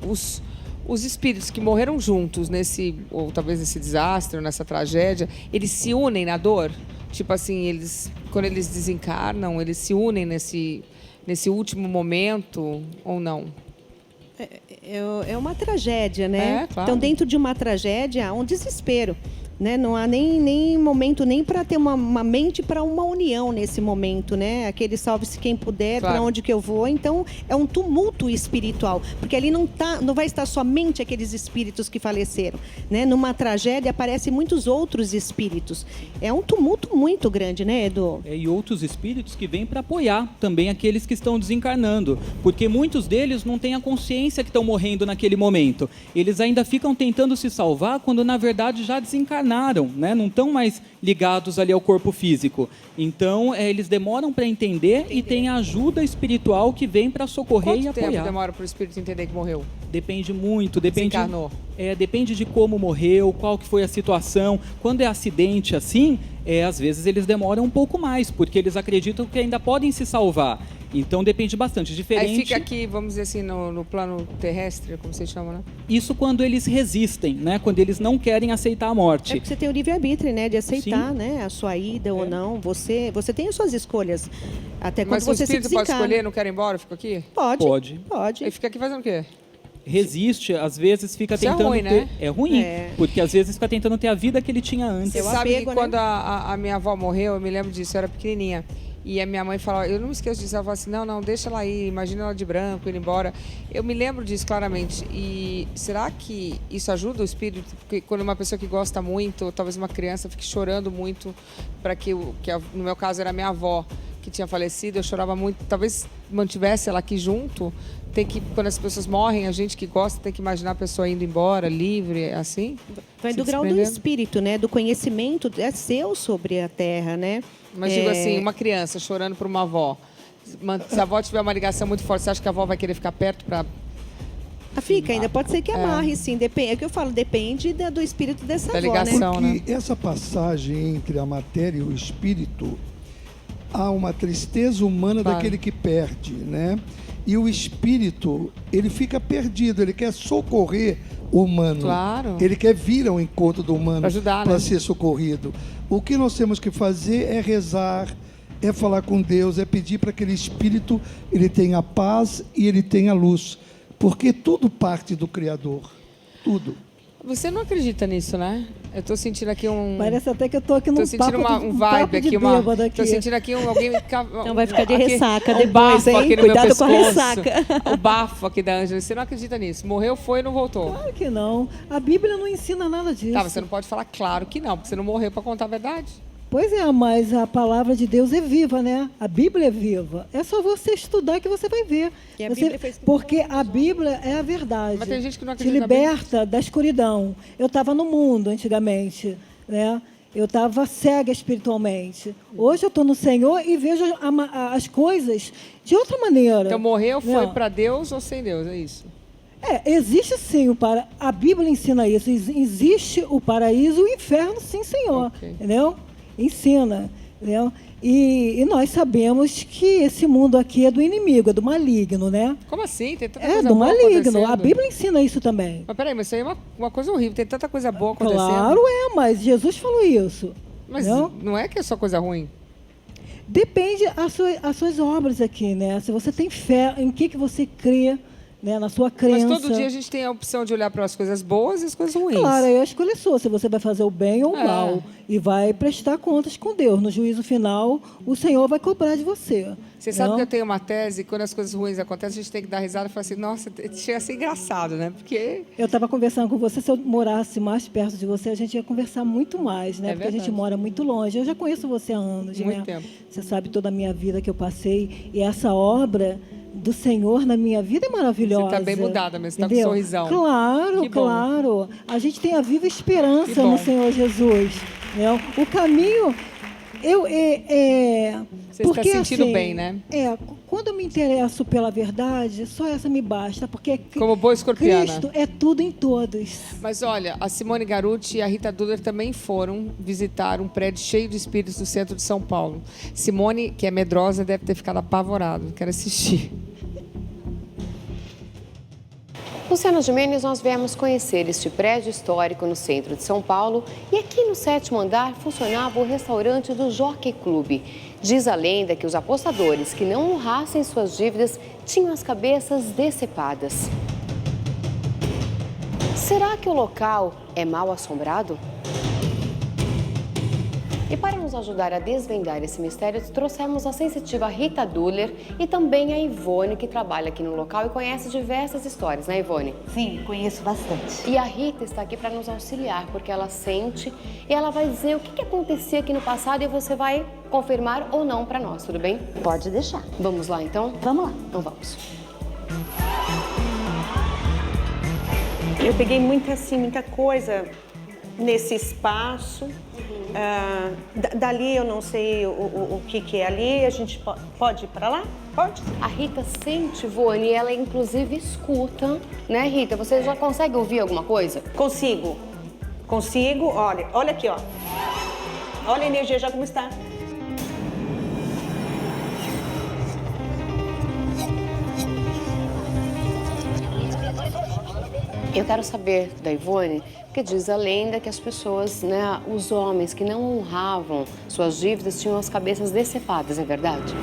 os espíritos que morreram juntos nesse, ou talvez nesse desastre, ou nessa tragédia, eles se unem na dor? Tipo assim, quando eles desencarnam, eles se unem nesse último momento ou não? É uma tragédia, né? Claro. Então, dentro de uma tragédia, há um desespero. Né? Não há nem momento nem para ter uma mente para uma união nesse momento, né? Aquele salve-se quem puder, claro. Para onde que eu vou. Então, é um tumulto espiritual, porque ali não vai estar somente aqueles espíritos que faleceram, né? Numa tragédia aparecem muitos outros espíritos. É um tumulto muito grande, né, Edu? E outros espíritos que vêm para apoiar também aqueles que estão desencarnando, porque muitos deles não têm a consciência que estão morrendo naquele momento. Eles ainda ficam tentando se salvar quando na verdade já desencarnaram, né? Não estão mais ligados ali ao corpo físico. Então, eles demoram para entender e tem a ajuda espiritual que vem para socorrer e apoiar. Quanto tempo demora para o espírito entender que morreu? Depende muito, Desencarnou. Depende de como morreu, qual que foi a situação. Quando é acidente assim, às vezes eles demoram um pouco mais, porque eles acreditam que ainda podem se salvar. Então depende bastante. Diferente. Aí fica aqui, vamos dizer assim, no plano terrestre, como vocês chamam, né? Isso quando eles resistem, né? Quando eles não querem aceitar a morte. É porque você tem o livre-arbítrio, né? De aceitar, né? A sua ida ou não. Você tem as suas escolhas. Até quando Mas você o se espírito pode desencarna. escolher, não quero ir embora, eu fico aqui? Pode. Aí fica aqui fazendo o quê? Resiste, às vezes fica Isso tentando é ruim, né? É ruim, porque às vezes fica tentando ter a vida que ele tinha antes. Você sabe que quando a minha avó morreu, eu me lembro disso, eu era pequenininha. E a minha mãe falava, eu não me esqueço disso, ela falava assim, não, deixa ela ir, imagina ela de branco, ir embora. Eu me lembro disso claramente. E será que isso ajuda o espírito? Porque quando uma pessoa que gosta muito, ou talvez uma criança fique chorando muito, para no meu caso era a minha avó, que tinha falecido, eu chorava muito, talvez mantivesse ela aqui junto. Quando as pessoas morrem, a gente que gosta tem que imaginar a pessoa indo embora, livre, assim. Vai do grau do espírito, né? Do conhecimento seu sobre a Terra, né? Mas digo assim, uma criança chorando por uma avó. Se a avó tiver uma ligação muito forte, você acha que a avó vai querer ficar perto para... Fica, ainda pode ser que amarre, sim. É o que eu falo, depende do espírito dessa avó, ligação, né? Porque essa passagem entre a matéria e o espírito, há uma tristeza humana daquele que perde, né? E o espírito, ele fica perdido, ele quer socorrer o humano. Claro. Ele quer vir ao encontro do humano para ser socorrido. O que nós temos que fazer é rezar, é falar com Deus, é pedir para que aquele espírito ele tenha paz e ele tenha luz. Porque tudo parte do Criador. Tudo. Você não acredita nisso, né? Eu tô sentindo aqui Parece até que eu tô aqui num sentindo um vibe aqui, tô sentindo aqui alguém... Não vai ficar de ressaca depois, bafo hein? aqui no Cuidado meu com a ressaca. O bafo aqui da Ângela. Você não acredita nisso? Morreu, foi e não voltou. Claro que não. A Bíblia não ensina nada disso. Tá, você não pode falar claro que não, porque você não morreu para contar a verdade. Pois é, mas a palavra de Deus é viva, né? A Bíblia é viva. É só você estudar que você vai ver. Porque a Bíblia é a verdade. Mas tem gente que não te acredita. liberta da escuridão. Eu estava no mundo antigamente, né? Eu estava cega espiritualmente. Hoje eu estou no Senhor e vejo as coisas de outra maneira. Então morreu, foi para Deus ou sem Deus, é isso? Existe sim a Bíblia ensina isso. Existe o paraíso e o inferno, sim, Senhor. Entendeu? Ensina, entendeu? E nós sabemos que esse mundo aqui é do inimigo, é do maligno, né? Como assim? Tem tanta coisa do boa maligno. acontecendo. A Bíblia ensina isso também. Mas peraí, mas isso aí é uma coisa horrível. Tem tanta coisa boa acontecendo. Claro mas Jesus falou isso. Mas não é que é só coisa ruim. Depende as suas obras aqui, né? Se você tem fé, em que você crê, né? Na sua crença. Mas todo dia a gente tem a opção de olhar para as coisas boas e as coisas ruins. Claro, aí a escolha é sua, se você vai fazer o bem ou o mal. E vai prestar contas com Deus. No juízo final, o Senhor vai cobrar de você. Você sabe que eu tenho uma tese, quando as coisas ruins acontecem, a gente tem que dar risada e falar assim, nossa, chega a ser engraçado, né? Porque... Eu estava conversando com você, se eu morasse mais perto de você, a gente ia conversar muito mais, né? Porque a gente mora muito longe. Eu já conheço você há anos, né? Muito tempo. Você sabe toda a minha vida que eu passei. E essa obra do Senhor na minha vida é maravilhosa. Você está bem mudada, mas você está com um sorrisão. Claro, claro. A gente tem a viva esperança no Senhor Jesus. Né? O caminho Você está se sentindo bem, né? Quando eu me interesso pela verdade, só essa me basta, porque como boa escorpiana, Cristo é tudo em todos. Mas olha, a Simone Garuti e a Rita Duller também foram visitar um prédio cheio de espíritos no centro de São Paulo. Simone, que é medrosa, deve ter ficado apavorada. Quero assistir. Luciana Gimenez, nós viemos conhecer este prédio histórico no centro de São Paulo e aqui no 7º andar funcionava o restaurante do Jockey Club. Diz a lenda que os apostadores que não honrassem suas dívidas tinham as cabeças decepadas. Será que o local é mal assombrado? E para nos ajudar a desvendar esse mistério, trouxemos a sensitiva Rita Duller e também a Ivone, que trabalha aqui no local e conhece diversas histórias, né, Ivone? Sim, conheço bastante. E a Rita está aqui para nos auxiliar, porque ela sente e ela vai dizer o que acontecia aqui no passado e você vai confirmar ou não para nós, tudo bem? Pode deixar. Vamos lá, então? Vamos lá. Então vamos. Eu peguei muita coisa nesse espaço. Dali eu não sei o que é ali. A gente pode ir para lá? Pode? A Rita sente, Ivone, e ela inclusive escuta, né, Rita? Você já consegue ouvir alguma coisa? Consigo. Olha aqui, ó. Olha a energia já como está. Eu quero saber da Ivone, porque diz a lenda que as pessoas, né, os homens que não honravam suas dívidas tinham as cabeças decepadas, é verdade?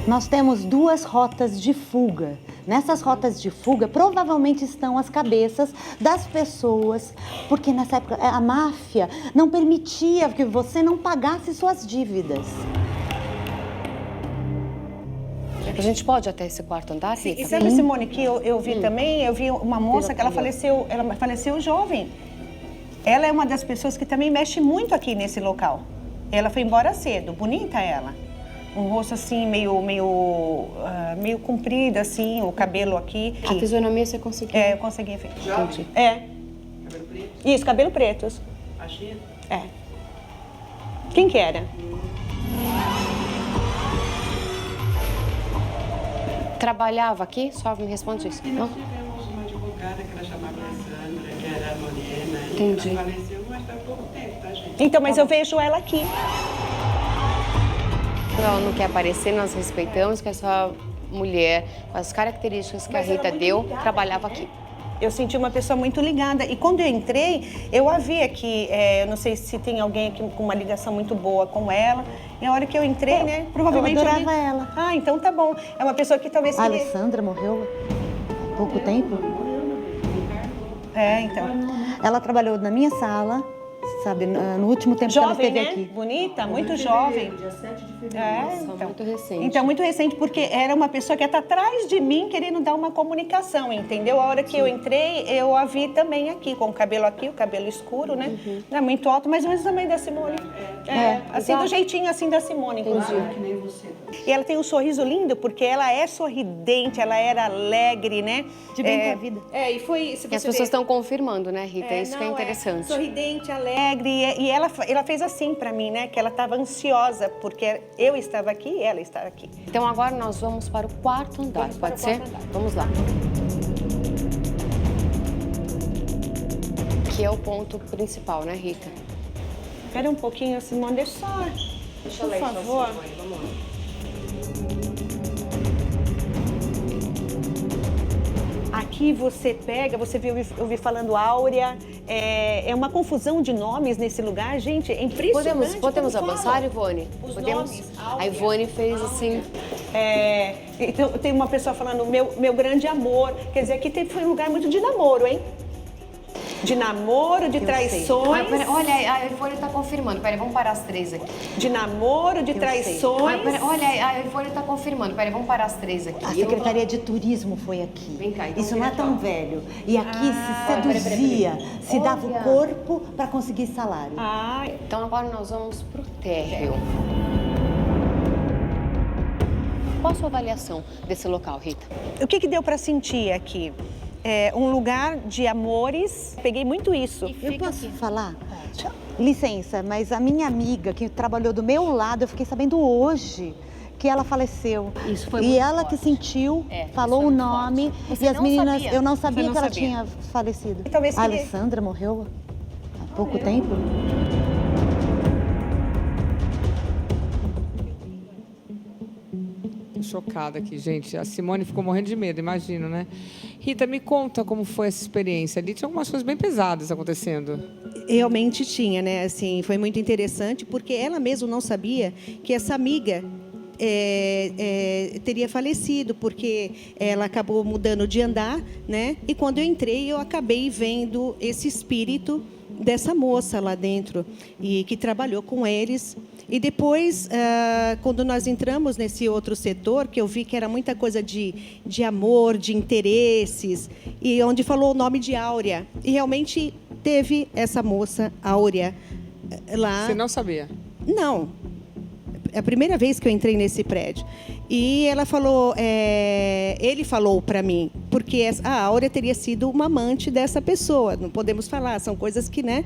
Nós temos 2 rotas de fuga. Nessas rotas de fuga, provavelmente estão as cabeças das pessoas, porque nessa época a máfia não permitia que você não pagasse suas dívidas. A gente pode ir até esse 4º andar, Rita? E sabe, Simone, que eu vi também, eu vi uma moça que ela faleceu jovem. Ela é uma das pessoas que também mexe muito aqui nesse local. Ela foi embora cedo, bonita ela. Um rosto assim, meio comprido, assim, o cabelo aqui. A fisionomia você conseguiu? É, eu consegui ver. Jovem? É. Cabelo preto? Isso, cabelo preto. Achei? É. Quem que era? Trabalhava aqui? Só me responde isso. E nós tivemos uma advogada que ela chamava Alessandra, que era morena. Entendi. Ela faleceu, mas está há pouco tempo, tá, gente? Então, mas eu vejo ela aqui. Ela não quer aparecer, nós respeitamos que essa mulher, com as características que a Rita deu, trabalhava aqui. Eu senti uma pessoa muito ligada. E quando eu entrei, eu a vi aqui. Eu não sei se tem alguém aqui com uma ligação muito boa com ela. E a hora que eu entrei, né? Provavelmente eu adorava ela. Ah, então tá bom. É uma pessoa que talvez... A Alessandra morreu há pouco tempo. É, então. Ela trabalhou na minha sala, sabe, no último tempo jovem, que ela esteve né? aqui. Bonita, muito jovem. Dia 7 de fevereiro. Então, muito recente. Então, muito recente, porque era uma pessoa que está atrás de mim querendo dar uma comunicação, entendeu? A hora que eu entrei, eu a vi também aqui, com o cabelo aqui, o cabelo escuro, né? Não é muito alto, mas também da Simone. Assim, do jeitinho assim da Simone, inclusive. Que nem você. E ela tem um sorriso lindo, porque ela é sorridente, ela era alegre, né? De bem com a vida. E foi... Se E as pessoas estão confirmando, né, Rita? Isso que é interessante. Sorridente, alegre. E ela fez assim pra mim, né? Que ela estava ansiosa, porque eu estava aqui e ela estava aqui. Então agora nós vamos para o 4º andar, pode ser? Vamos lá. Que é o ponto principal, né, Rita? Espera um pouquinho, Simone, deixa eu por favor. Vamos lá. Aqui você pega, você ouviu falando Áurea, é uma confusão de nomes nesse lugar, gente, é impressionante. Podemos avançar, Ivone? Nomes, a Ivone fez assim... Então, tem uma pessoa falando, meu grande amor, quer dizer, aqui foi um lugar muito de namoro, hein? De namoro, de traições. Olha, a Ivone está confirmando. Peraí, vamos parar as 3 aqui. De namoro, de traições. Olha, a Ivone está confirmando. Peraí, vamos parar as 3 aqui. A Secretaria de Turismo foi aqui. Vem cá, então isso não é tão velho. E aqui se seduzia, se dava o corpo para conseguir salário. Então agora nós vamos pro térreo. Qual a sua avaliação desse local, Rita? O que deu para sentir aqui? É um lugar de amores. Peguei muito isso. Eu posso falar? Licença, mas a minha amiga que trabalhou do meu lado, eu fiquei sabendo hoje que ela faleceu. Isso foi e muito ela forte. que sentiu, É, falou isso o foi muito nome forte. Você e as não meninas, sabia? eu não Você sabia não que ela sabia? tinha falecido. Talvez A que- Alessandra morreu há pouco tempo. Tô chocada aqui, gente. A Simone ficou morrendo de medo, imagino, né? Rita, me conta como foi essa experiência. Ali tinha algumas coisas bem pesadas acontecendo. Realmente tinha, né? Assim, foi muito interessante, porque ela mesma não sabia que essa amiga teria falecido, porque ela acabou mudando de andar, né? E quando eu entrei, eu acabei vendo esse espírito dessa moça lá dentro, e que trabalhou com eles. E depois, quando nós entramos nesse outro setor, que eu vi que era muita coisa de amor, de interesses, e onde falou o nome de Áurea. E realmente teve essa moça, Áurea, lá. Você não sabia? Não. É a primeira vez que eu entrei nesse prédio. E ela falou, ele falou para mim, porque a Áurea teria sido uma amante dessa pessoa. Não podemos falar, são coisas que, né?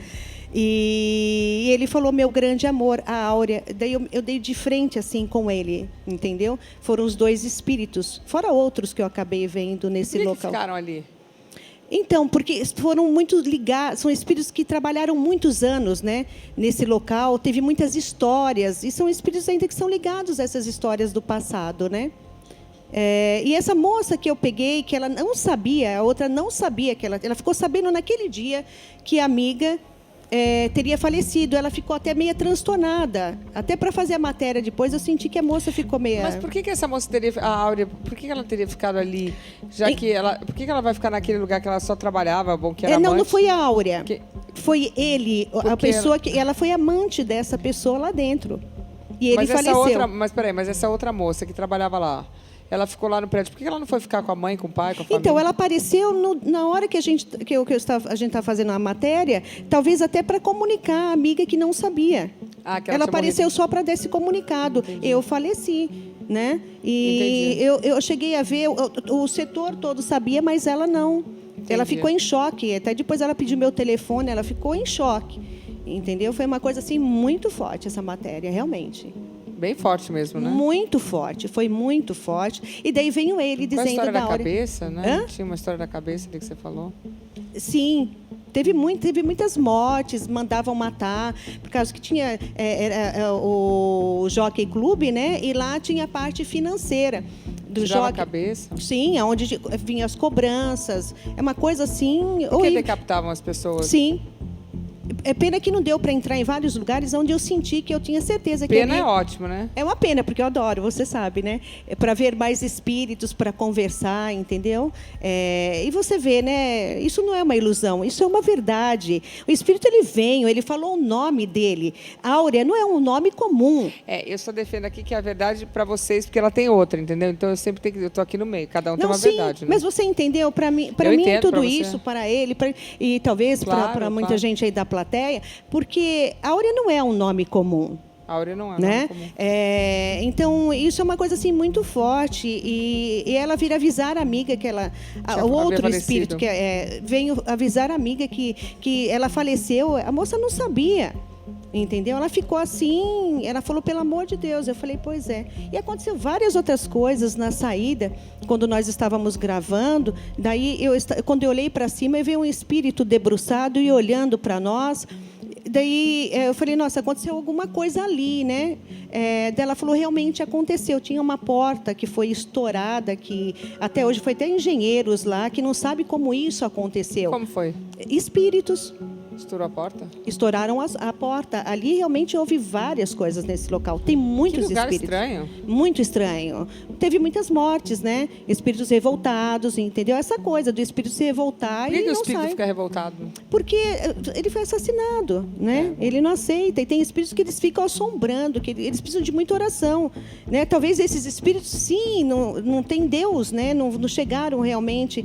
E ele falou, meu grande amor, a Áurea. Daí eu dei de frente assim com ele, entendeu? Foram os dois espíritos, fora outros que eu acabei vendo nesse local. Por que ficaram ali? Então, porque foram muito ligados, são espíritos que trabalharam muitos anos, né, nesse local, teve muitas histórias, e são espíritos ainda que são ligados a essas histórias do passado, né? E essa moça que eu peguei, que ela não sabia, a outra não sabia, que ela ficou sabendo naquele dia que a amiga teria falecido. Ela ficou até meio transtornada. Até para fazer a matéria depois, eu senti que a moça ficou meio... Mas por que essa moça teria... A Áurea, por que ela teria ficado ali? Já que ela... Por que ela vai ficar naquele lugar que ela só trabalhava, bom, que era não, amante? não foi a Áurea. Foi ele, a pessoa ela... que... Ela foi amante dessa pessoa lá dentro. E ele faleceu. Mas peraí, mas essa outra moça que trabalhava lá, ela ficou lá no prédio. Por que ela não foi ficar com a mãe, com o pai, com a família? Então, ela apareceu na hora que a gente está fazendo a matéria, talvez até para comunicar a amiga que não sabia. Ela apareceu só para dar esse comunicado. Entendi. Eu faleci, né? E eu cheguei a ver, o setor todo sabia, mas ela não. Entendi. Ela ficou em choque. Até depois ela pediu meu telefone, ela ficou em choque. Entendeu? Foi uma coisa assim muito forte essa matéria, realmente. Bem forte mesmo, né? Muito forte, foi muito forte. E daí veio ele dizendo... Qual a história da Áurea. Cabeça, né? Hã? Tinha uma história da cabeça ali que você falou. Sim, teve muitas mortes, mandavam matar, por causa que tinha o Jockey Club, né? E lá tinha a parte financeira do Tirava jockey. a cabeça? Sim, onde vinham as cobranças. É uma coisa assim... Por que decapitavam as pessoas? Sim. É pena que não deu para entrar em vários lugares onde eu senti que eu tinha certeza que... Pena é ótimo, né? É uma pena, porque eu adoro, você sabe, né? Para ver mais espíritos, para conversar, entendeu? E você vê, né? Isso não é uma ilusão, isso é uma verdade. O espírito, ele veio, ele falou o nome dele. Áurea não é um nome comum. Eu só defendo aqui que é a verdade para vocês, porque ela tem outra, entendeu? Então eu sempre eu tô aqui no meio, cada um tem uma verdade, né? Mas você entendeu? Para mim é tudo isso, para ele, e talvez para muita gente aí da plateia, porque Áurea não é um nome comum. Áurea não é, né? nome comum. Então, isso é uma coisa assim muito forte. E ela vir avisar a amiga que ela... O outro espírito que veio avisar a amiga que ela faleceu. A moça não sabia. Entendeu? Ela ficou assim, ela falou, pelo amor de Deus. Eu falei, pois é. E aconteceu várias outras coisas na saída, quando nós estávamos gravando. Daí, quando eu olhei para cima, eu vi um espírito debruçado e olhando para nós. Daí, eu falei, nossa, aconteceu alguma coisa ali, né? Daí ela falou, realmente aconteceu. Tinha uma porta que foi estourada, que até hoje foi até engenheiros lá, que não sabe como isso aconteceu. Como foi? Espíritos. Estourou a porta? Estouraram a porta. Ali realmente houve várias coisas nesse local. Tem muitos que lugar espíritos. Estranho. Muito estranho. Teve muitas mortes, né? Espíritos revoltados, entendeu? Essa coisa do espírito se revoltar e não sai. Por que o espírito fica revoltado? Porque ele foi assassinado, né? Ele não aceita. E tem espíritos que eles ficam assombrando, que eles precisam de muita oração, né? Talvez esses espíritos, sim, não tem Deus, né? Não chegaram realmente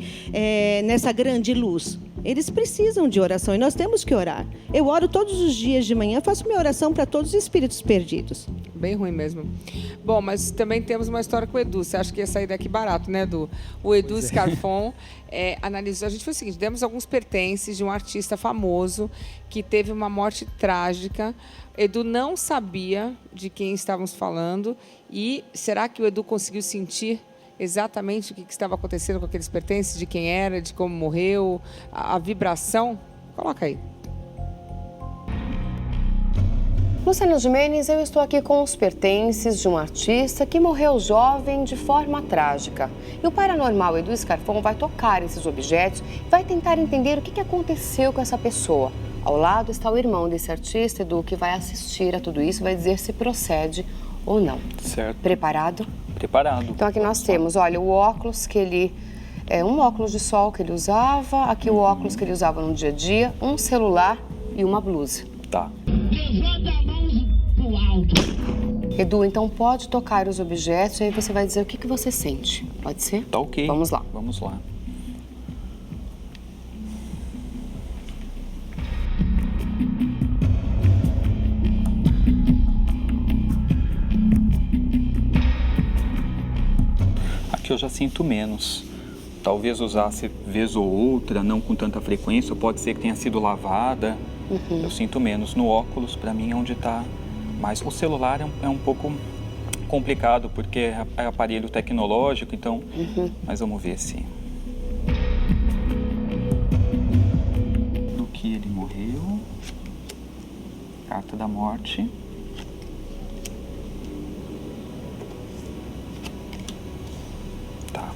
nessa grande luz. Eles precisam de oração e nós temos que orar. Eu oro todos os dias de manhã, faço minha oração para todos os espíritos perdidos. Bem ruim mesmo. Bom, mas também temos uma história com o Edu. Você acha que ia sair daqui barato, né, Edu? O Edu Scarfon analisou. A gente foi o seguinte: demos alguns pertences de um artista famoso que teve uma morte trágica. Edu não sabia de quem estávamos falando. E será que o Edu conseguiu sentir exatamente o que estava acontecendo com aqueles pertences, de quem era, de como morreu, a vibração? Coloca aí. Luciana Gimenez, eu estou aqui com os pertences de um artista que morreu jovem de forma trágica. E o paranormal Edu Scarfon vai tocar esses objetos e vai tentar entender o que aconteceu com essa pessoa. Ao lado está o irmão desse artista, Edu, que vai assistir a tudo isso, vai dizer se procede ou não. Certo. Preparado? Preparado. Então aqui nós temos, olha, o óculos que ele... um óculos de sol que ele usava, aqui o óculos que ele usava no dia a dia, um celular e uma blusa. Tá. Edu, então pode tocar os objetos e aí você vai dizer o que você sente. Pode ser? Tá ok. Vamos lá. Vamos lá. Aqui eu já sinto menos. Talvez usasse vez ou outra, não com tanta frequência, ou pode ser que tenha sido lavada. Eu sinto menos. No óculos, para mim, é onde está mais. O celular é um pouco complicado, porque é aparelho tecnológico, então... Mas vamos ver se... Do que ele morreu. Carta da morte. Tá.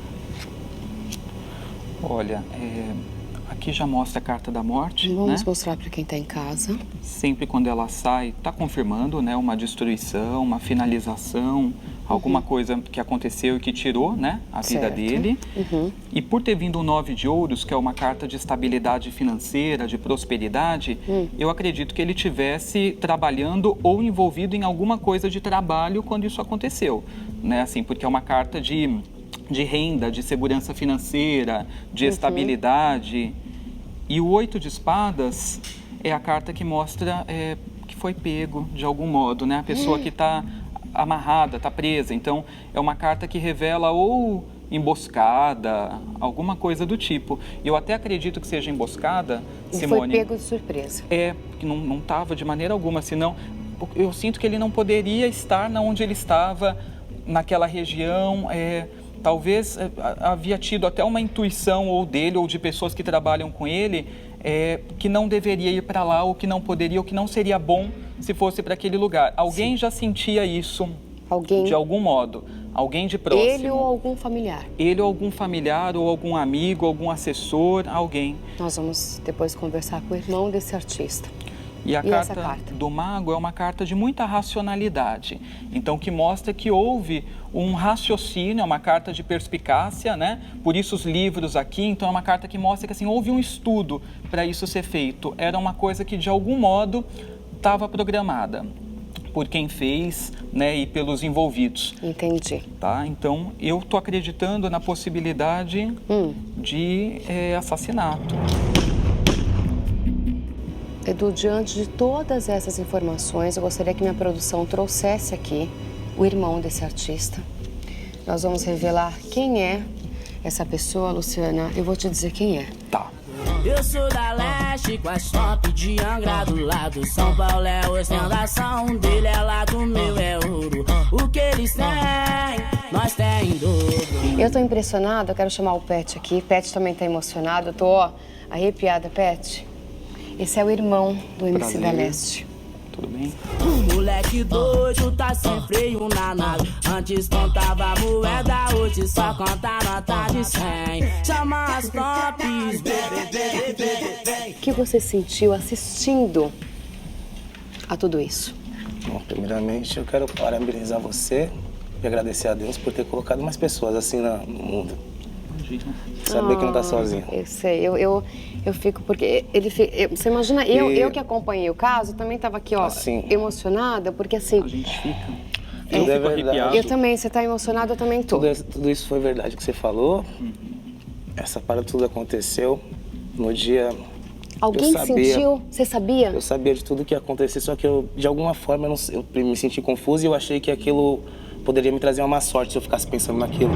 Olha, aqui já mostra a carta da morte. Vamos né? mostrar para quem está em casa. Sempre quando ela sai, está confirmando, né, uma destruição, uma finalização, alguma coisa que aconteceu e que tirou, né, a vida dele. E por ter vindo o 9 de ouros, que é uma carta de estabilidade financeira, de prosperidade, eu acredito que ele tivesse trabalhando ou envolvido em alguma coisa de trabalho quando isso aconteceu, né, assim, porque é uma carta de renda, de segurança financeira, de estabilidade. E o 8 de espadas é a carta que mostra que foi pego de algum modo, né? A pessoa que está amarrada, está presa. Então, é uma carta que revela ou emboscada, alguma coisa do tipo. Eu até acredito que seja emboscada, E Simone. foi pego de surpresa. Porque não estava de maneira alguma, senão eu sinto que ele não poderia estar onde ele estava, naquela região. Talvez havia tido até uma intuição ou dele ou de pessoas que trabalham com ele que não deveria ir para lá, ou que não poderia, ou que não seria bom se fosse para aquele lugar. Alguém já sentia isso de algum modo, alguém de próximo. Ele ou algum familiar? Ele ou algum familiar, ou algum amigo, algum assessor, alguém. Nós vamos depois conversar com o irmão desse artista. E a carta do mago é uma carta de muita racionalidade. Então, que mostra que houve um raciocínio, é uma carta de perspicácia, né? Por isso os livros aqui. Então, é uma carta que mostra que assim, houve um estudo para isso ser feito. Era uma coisa que, de algum modo, estava programada por quem fez, né? E pelos envolvidos. Entendi. Tá? Então, eu estou acreditando na possibilidade de assassinato. Edu, diante de todas essas informações, eu gostaria que minha produção trouxesse aqui o irmão desse artista. Nós vamos revelar quem é essa pessoa, Luciana. Eu vou te dizer quem é. Tá. Eu sou da Leste, com as top de Angra do lado. São Paulo é ostentação, um dele é lá do meu é ouro. O que eles têm, nós tem em dobro. Eu tô impressionada, eu quero chamar o Pet aqui. Pet também tá emocionado. Eu tô arrepiada, Pet. Esse é o irmão do MC da Leste. Tudo bem? O moleque doido tá sem freio na nave. Antes contava moeda, hoje só conta nota de 100. Chama as tops, bebê. O que você sentiu assistindo a tudo isso? Bom, primeiramente eu quero parabenizar você e agradecer a Deus por ter colocado mais pessoas assim no mundo. Saber que não tá sozinho. Eu sei, eu fico, porque você imagina, eu que acompanhei o caso, também tava aqui, ó, assim, emocionada, porque assim... A gente fica. Tudo é verdade. Eu também, você tá emocionada, eu também tô. Tudo isso foi verdade que você falou. Essa parada tudo aconteceu. No dia... Alguém sentiu? Você sabia? Eu sabia de tudo que ia acontecer, só que eu, de alguma forma, eu me senti confuso e eu achei que aquilo poderia me trazer uma má sorte se eu ficasse pensando naquilo.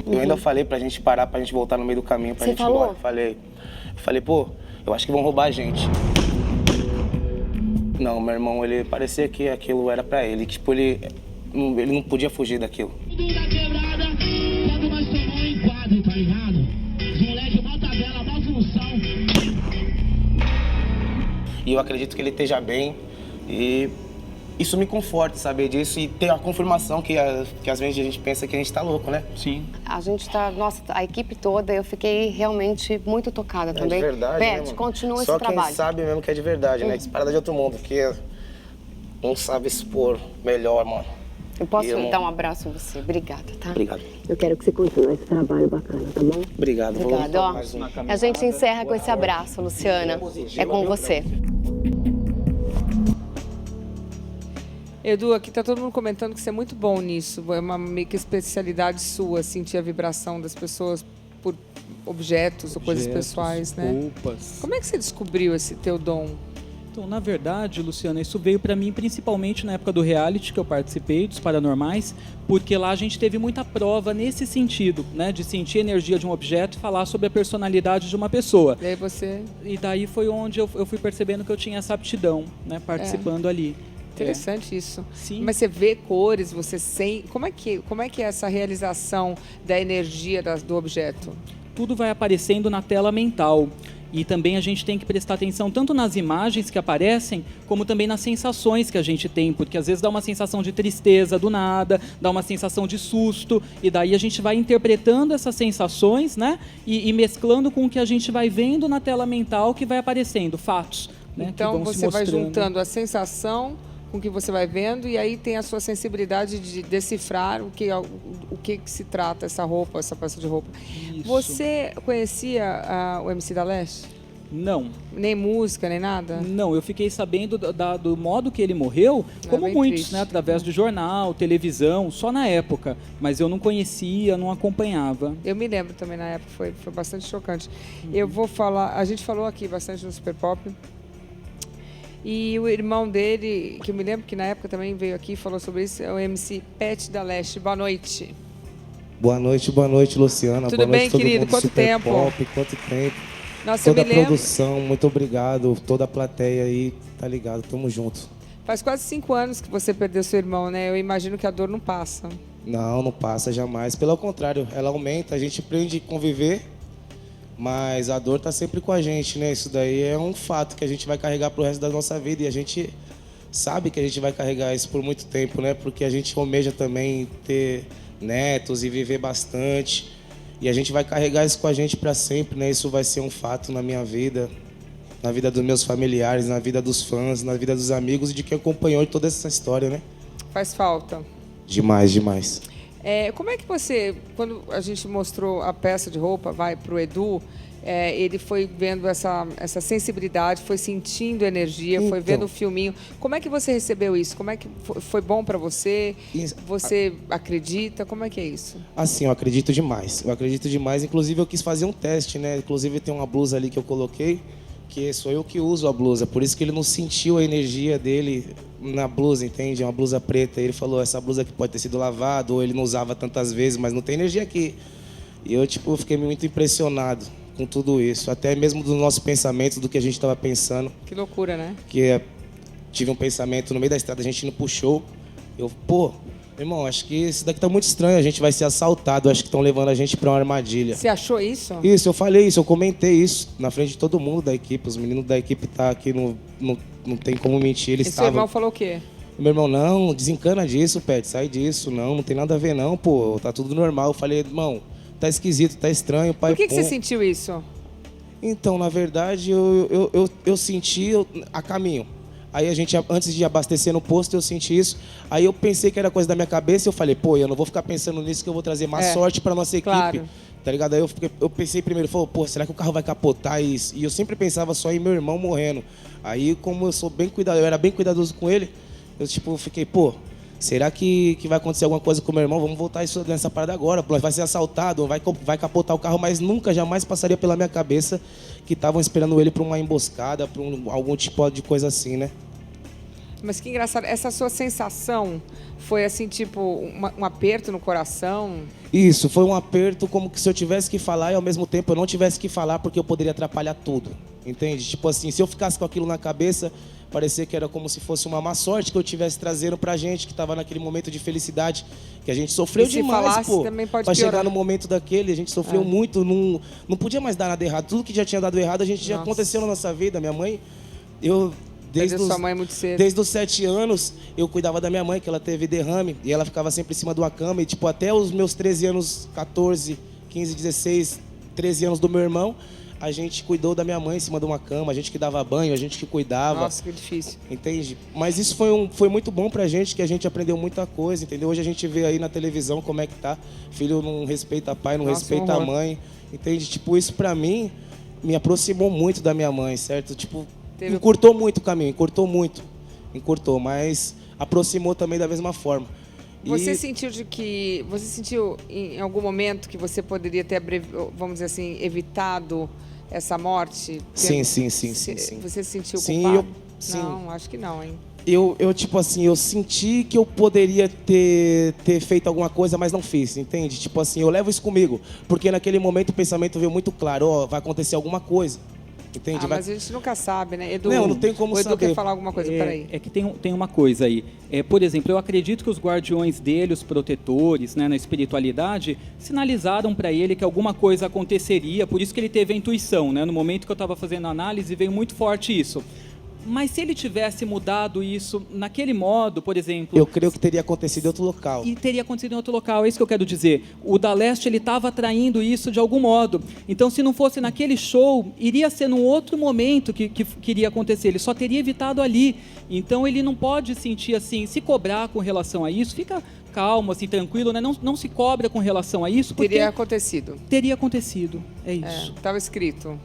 Eu ainda falei pra gente parar, pra gente voltar no meio do caminho, pra gente ir embora. Falei, pô, eu acho que vão roubar a gente. Não, meu irmão, ele parecia que aquilo era pra ele, que, tipo, ele não podia fugir daquilo. Tudo da quebrada, quando nós tomamos um enquadro, tá ligado? Os moleques, mó tabela, mó função. E eu acredito que ele esteja bem e isso me conforta, saber disso e ter a confirmação que às vezes a gente pensa que a gente tá louco, né? Sim. A gente tá, nossa, a equipe toda, eu fiquei realmente muito tocada também. É de verdade, Pet, né, continua esse Só trabalho. quem sabe mesmo que é de verdade, né? Que parada de outro mundo, que não sabe expor melhor, mano. Eu posso E dar um abraço em você? Obrigada, tá? Obrigado. Eu quero que você continue esse trabalho bacana, tá bom? Obrigado. Obrigada, ó. A gente encerra com esse abraço, Luciana. É com você. Edu, aqui tá todo mundo comentando que você é muito bom nisso. É uma meio que especialidade sua, sentir a vibração das pessoas por objetos ou coisas pessoais, né? Roupas. Como é que você descobriu esse teu dom? Então, na verdade, Luciana, isso veio para mim principalmente na época do reality que eu participei, dos Paranormais, porque lá a gente teve muita prova nesse sentido, né? De sentir a energia de um objeto e falar sobre a personalidade de uma pessoa. E aí você... E daí foi onde eu fui percebendo que eu tinha essa aptidão, né? Participando ali. Interessante isso. Sim. Mas você vê cores, você sente... Como é que é essa realização da energia do objeto? Tudo vai aparecendo na tela mental. E também a gente tem que prestar atenção tanto nas imagens que aparecem, como também nas sensações que a gente tem, porque às vezes dá uma sensação de tristeza do nada, dá uma sensação de susto, e daí a gente vai interpretando essas sensações, né? E mesclando com o que a gente vai vendo na tela mental que vai aparecendo, fatos. Né, então você vai juntando a sensação com o que você vai vendo, e aí tem a sua sensibilidade de decifrar o que se trata essa roupa, essa peça de roupa. Isso. Você conhecia o MC da Leste? Não. Nem música, nem nada? Não, eu fiquei sabendo do modo que ele morreu, como muitos, né? Através de jornal, televisão, só na época. Mas eu não conhecia, não acompanhava. Eu me lembro também na época, foi bastante chocante. Eu vou falar, a gente falou aqui bastante no Super Pop. E o irmão dele, que eu me lembro que na época também veio aqui e falou sobre isso, é o MC Pet da Leste. Boa noite. Boa noite, Luciana. Tudo boa bem, noite, todo querido? mundo. Quanto Super tempo? Pop, quanto tempo. Nossa, Toda eu me a lembro. produção, muito obrigado. Toda a plateia aí, tá ligado? Tamo junto. Faz quase 5 anos que você perdeu seu irmão, né? Eu imagino que a dor não passa. Não passa jamais. Pelo contrário, ela aumenta. A gente aprende a conviver, mas a dor tá sempre com a gente, né? Isso daí é um fato que a gente vai carregar pro resto da nossa vida, e a gente sabe que a gente vai carregar isso por muito tempo, né? Porque a gente almeja também ter netos e viver bastante, e a gente vai carregar isso com a gente para sempre, né? Isso vai ser um fato na minha vida, na vida dos meus familiares, na vida dos fãs, na vida dos amigos e de quem acompanhou toda essa história, né? Faz falta. Demais. Como é que você, quando a gente mostrou a peça de roupa, vai pro Edu, ele foi vendo essa sensibilidade, foi sentindo energia, foi vendo o filminho. Como é que você recebeu isso? Como é que foi bom para você? Você acredita? Como é que é isso? Assim, eu acredito demais. Inclusive, eu quis fazer um teste, né? Inclusive, tem uma blusa ali que eu coloquei, que sou eu que uso a blusa. Por isso que ele não sentiu a energia dele na blusa, entende? É uma blusa preta. Ele falou, essa blusa aqui pode ter sido lavada, ou ele não usava tantas vezes, mas não tem energia aqui. E eu, fiquei muito impressionado com tudo isso. Até mesmo do nosso pensamento, do que a gente estava pensando. Que loucura, né? Tive um pensamento no meio da estrada, a gente indo pro show. Eu, irmão, acho que isso daqui tá muito estranho, a gente vai ser assaltado, acho que estão levando a gente para uma armadilha. Você achou isso? Isso, eu falei isso, eu comentei isso na frente de todo mundo da equipe. Os meninos da equipe tá aqui, não tem como mentir, eles estavam... E seu irmão falou o quê? Meu irmão, não, desencana disso, Pet, sai disso, não tem nada a ver não, tá tudo normal. Eu falei, irmão, tá esquisito, tá estranho, pai. Por que você sentiu isso? Então, na verdade, eu senti a caminho. Aí a gente, antes de abastecer no posto, eu senti isso. Aí eu pensei que era coisa da minha cabeça e eu falei, eu não vou ficar pensando nisso que eu vou trazer mais sorte pra nossa equipe. Claro. Tá ligado? Aí eu pensei primeiro, será que o carro vai capotar? E eu sempre pensava só em meu irmão morrendo. Aí, como eu era bem cuidadoso com ele, eu fiquei, será que vai acontecer alguma coisa com o meu irmão? Vamos voltar isso nessa parada agora. Vai ser assaltado, vai capotar o carro, mas nunca, jamais passaria pela minha cabeça que estavam esperando ele para uma emboscada, para algum tipo de coisa assim, né? Mas que engraçado, essa sua sensação foi assim, tipo, um aperto no coração? Isso, foi um aperto como que se eu tivesse que falar e ao mesmo tempo eu não tivesse que falar porque eu poderia atrapalhar tudo, entende? Tipo assim, se eu ficasse com aquilo na cabeça, parecia que era como se fosse uma má sorte que eu estivesse trazendo pra gente, que estava naquele momento de felicidade, que a gente sofreu demais, pô, pra chegar no momento daquele, a gente sofreu muito, não podia mais dar nada errado, tudo que já tinha dado errado, a gente já aconteceu na nossa vida. Minha mãe, sua mãe muito cedo. Desde os 7 anos, eu cuidava da minha mãe, que ela teve derrame, e ela ficava sempre em cima de uma cama, e tipo, até os meus 13 anos, 14, 15, 16, 13 anos do meu irmão, a gente cuidou da minha mãe em cima de uma cama, a gente que dava banho, a gente que cuidava. Nossa, que difícil. Entende? Mas isso foi muito bom pra gente, que a gente aprendeu muita coisa, entendeu? Hoje a gente vê aí na televisão como é que tá, filho não respeita pai, não respeita a mãe, entende? Tipo, isso pra mim me aproximou muito da minha mãe, certo? Tipo, encurtou muito o caminho, encurtou, mas aproximou também da mesma forma. Você sentiu em algum momento que você poderia ter, vamos dizer assim, evitado essa morte? Sim. Você se sentiu culpado? Sim. Não, acho que não, hein? Eu tipo assim, eu senti que eu poderia ter feito alguma coisa, mas não fiz, entende? Tipo assim, eu levo isso comigo, porque naquele momento o pensamento veio muito claro, vai acontecer alguma coisa. Entende? Mas a gente nunca sabe, né? Edu, não tem como saber. O Edu quer falar alguma coisa, peraí. É que tem uma coisa aí. Por exemplo, eu acredito que os guardiões dele, os protetores, né, na espiritualidade, sinalizaram para ele que alguma coisa aconteceria, por isso que ele teve a intuição, né? No momento que eu estava fazendo a análise, veio muito forte isso. Mas se ele tivesse mudado isso naquele modo, por exemplo... Eu creio que teria acontecido em outro local. E teria acontecido em outro local, é isso que eu quero dizer. O da Leste, ele estava atraindo isso de algum modo. Então, se não fosse naquele show, iria ser num outro momento que iria acontecer. Ele só teria evitado ali. Então, ele não pode sentir assim, se cobrar com relação a isso, fica calmo, assim, tranquilo, né? Não se cobra com relação a isso. Teria acontecido. Teria acontecido, é isso. Estava escrito.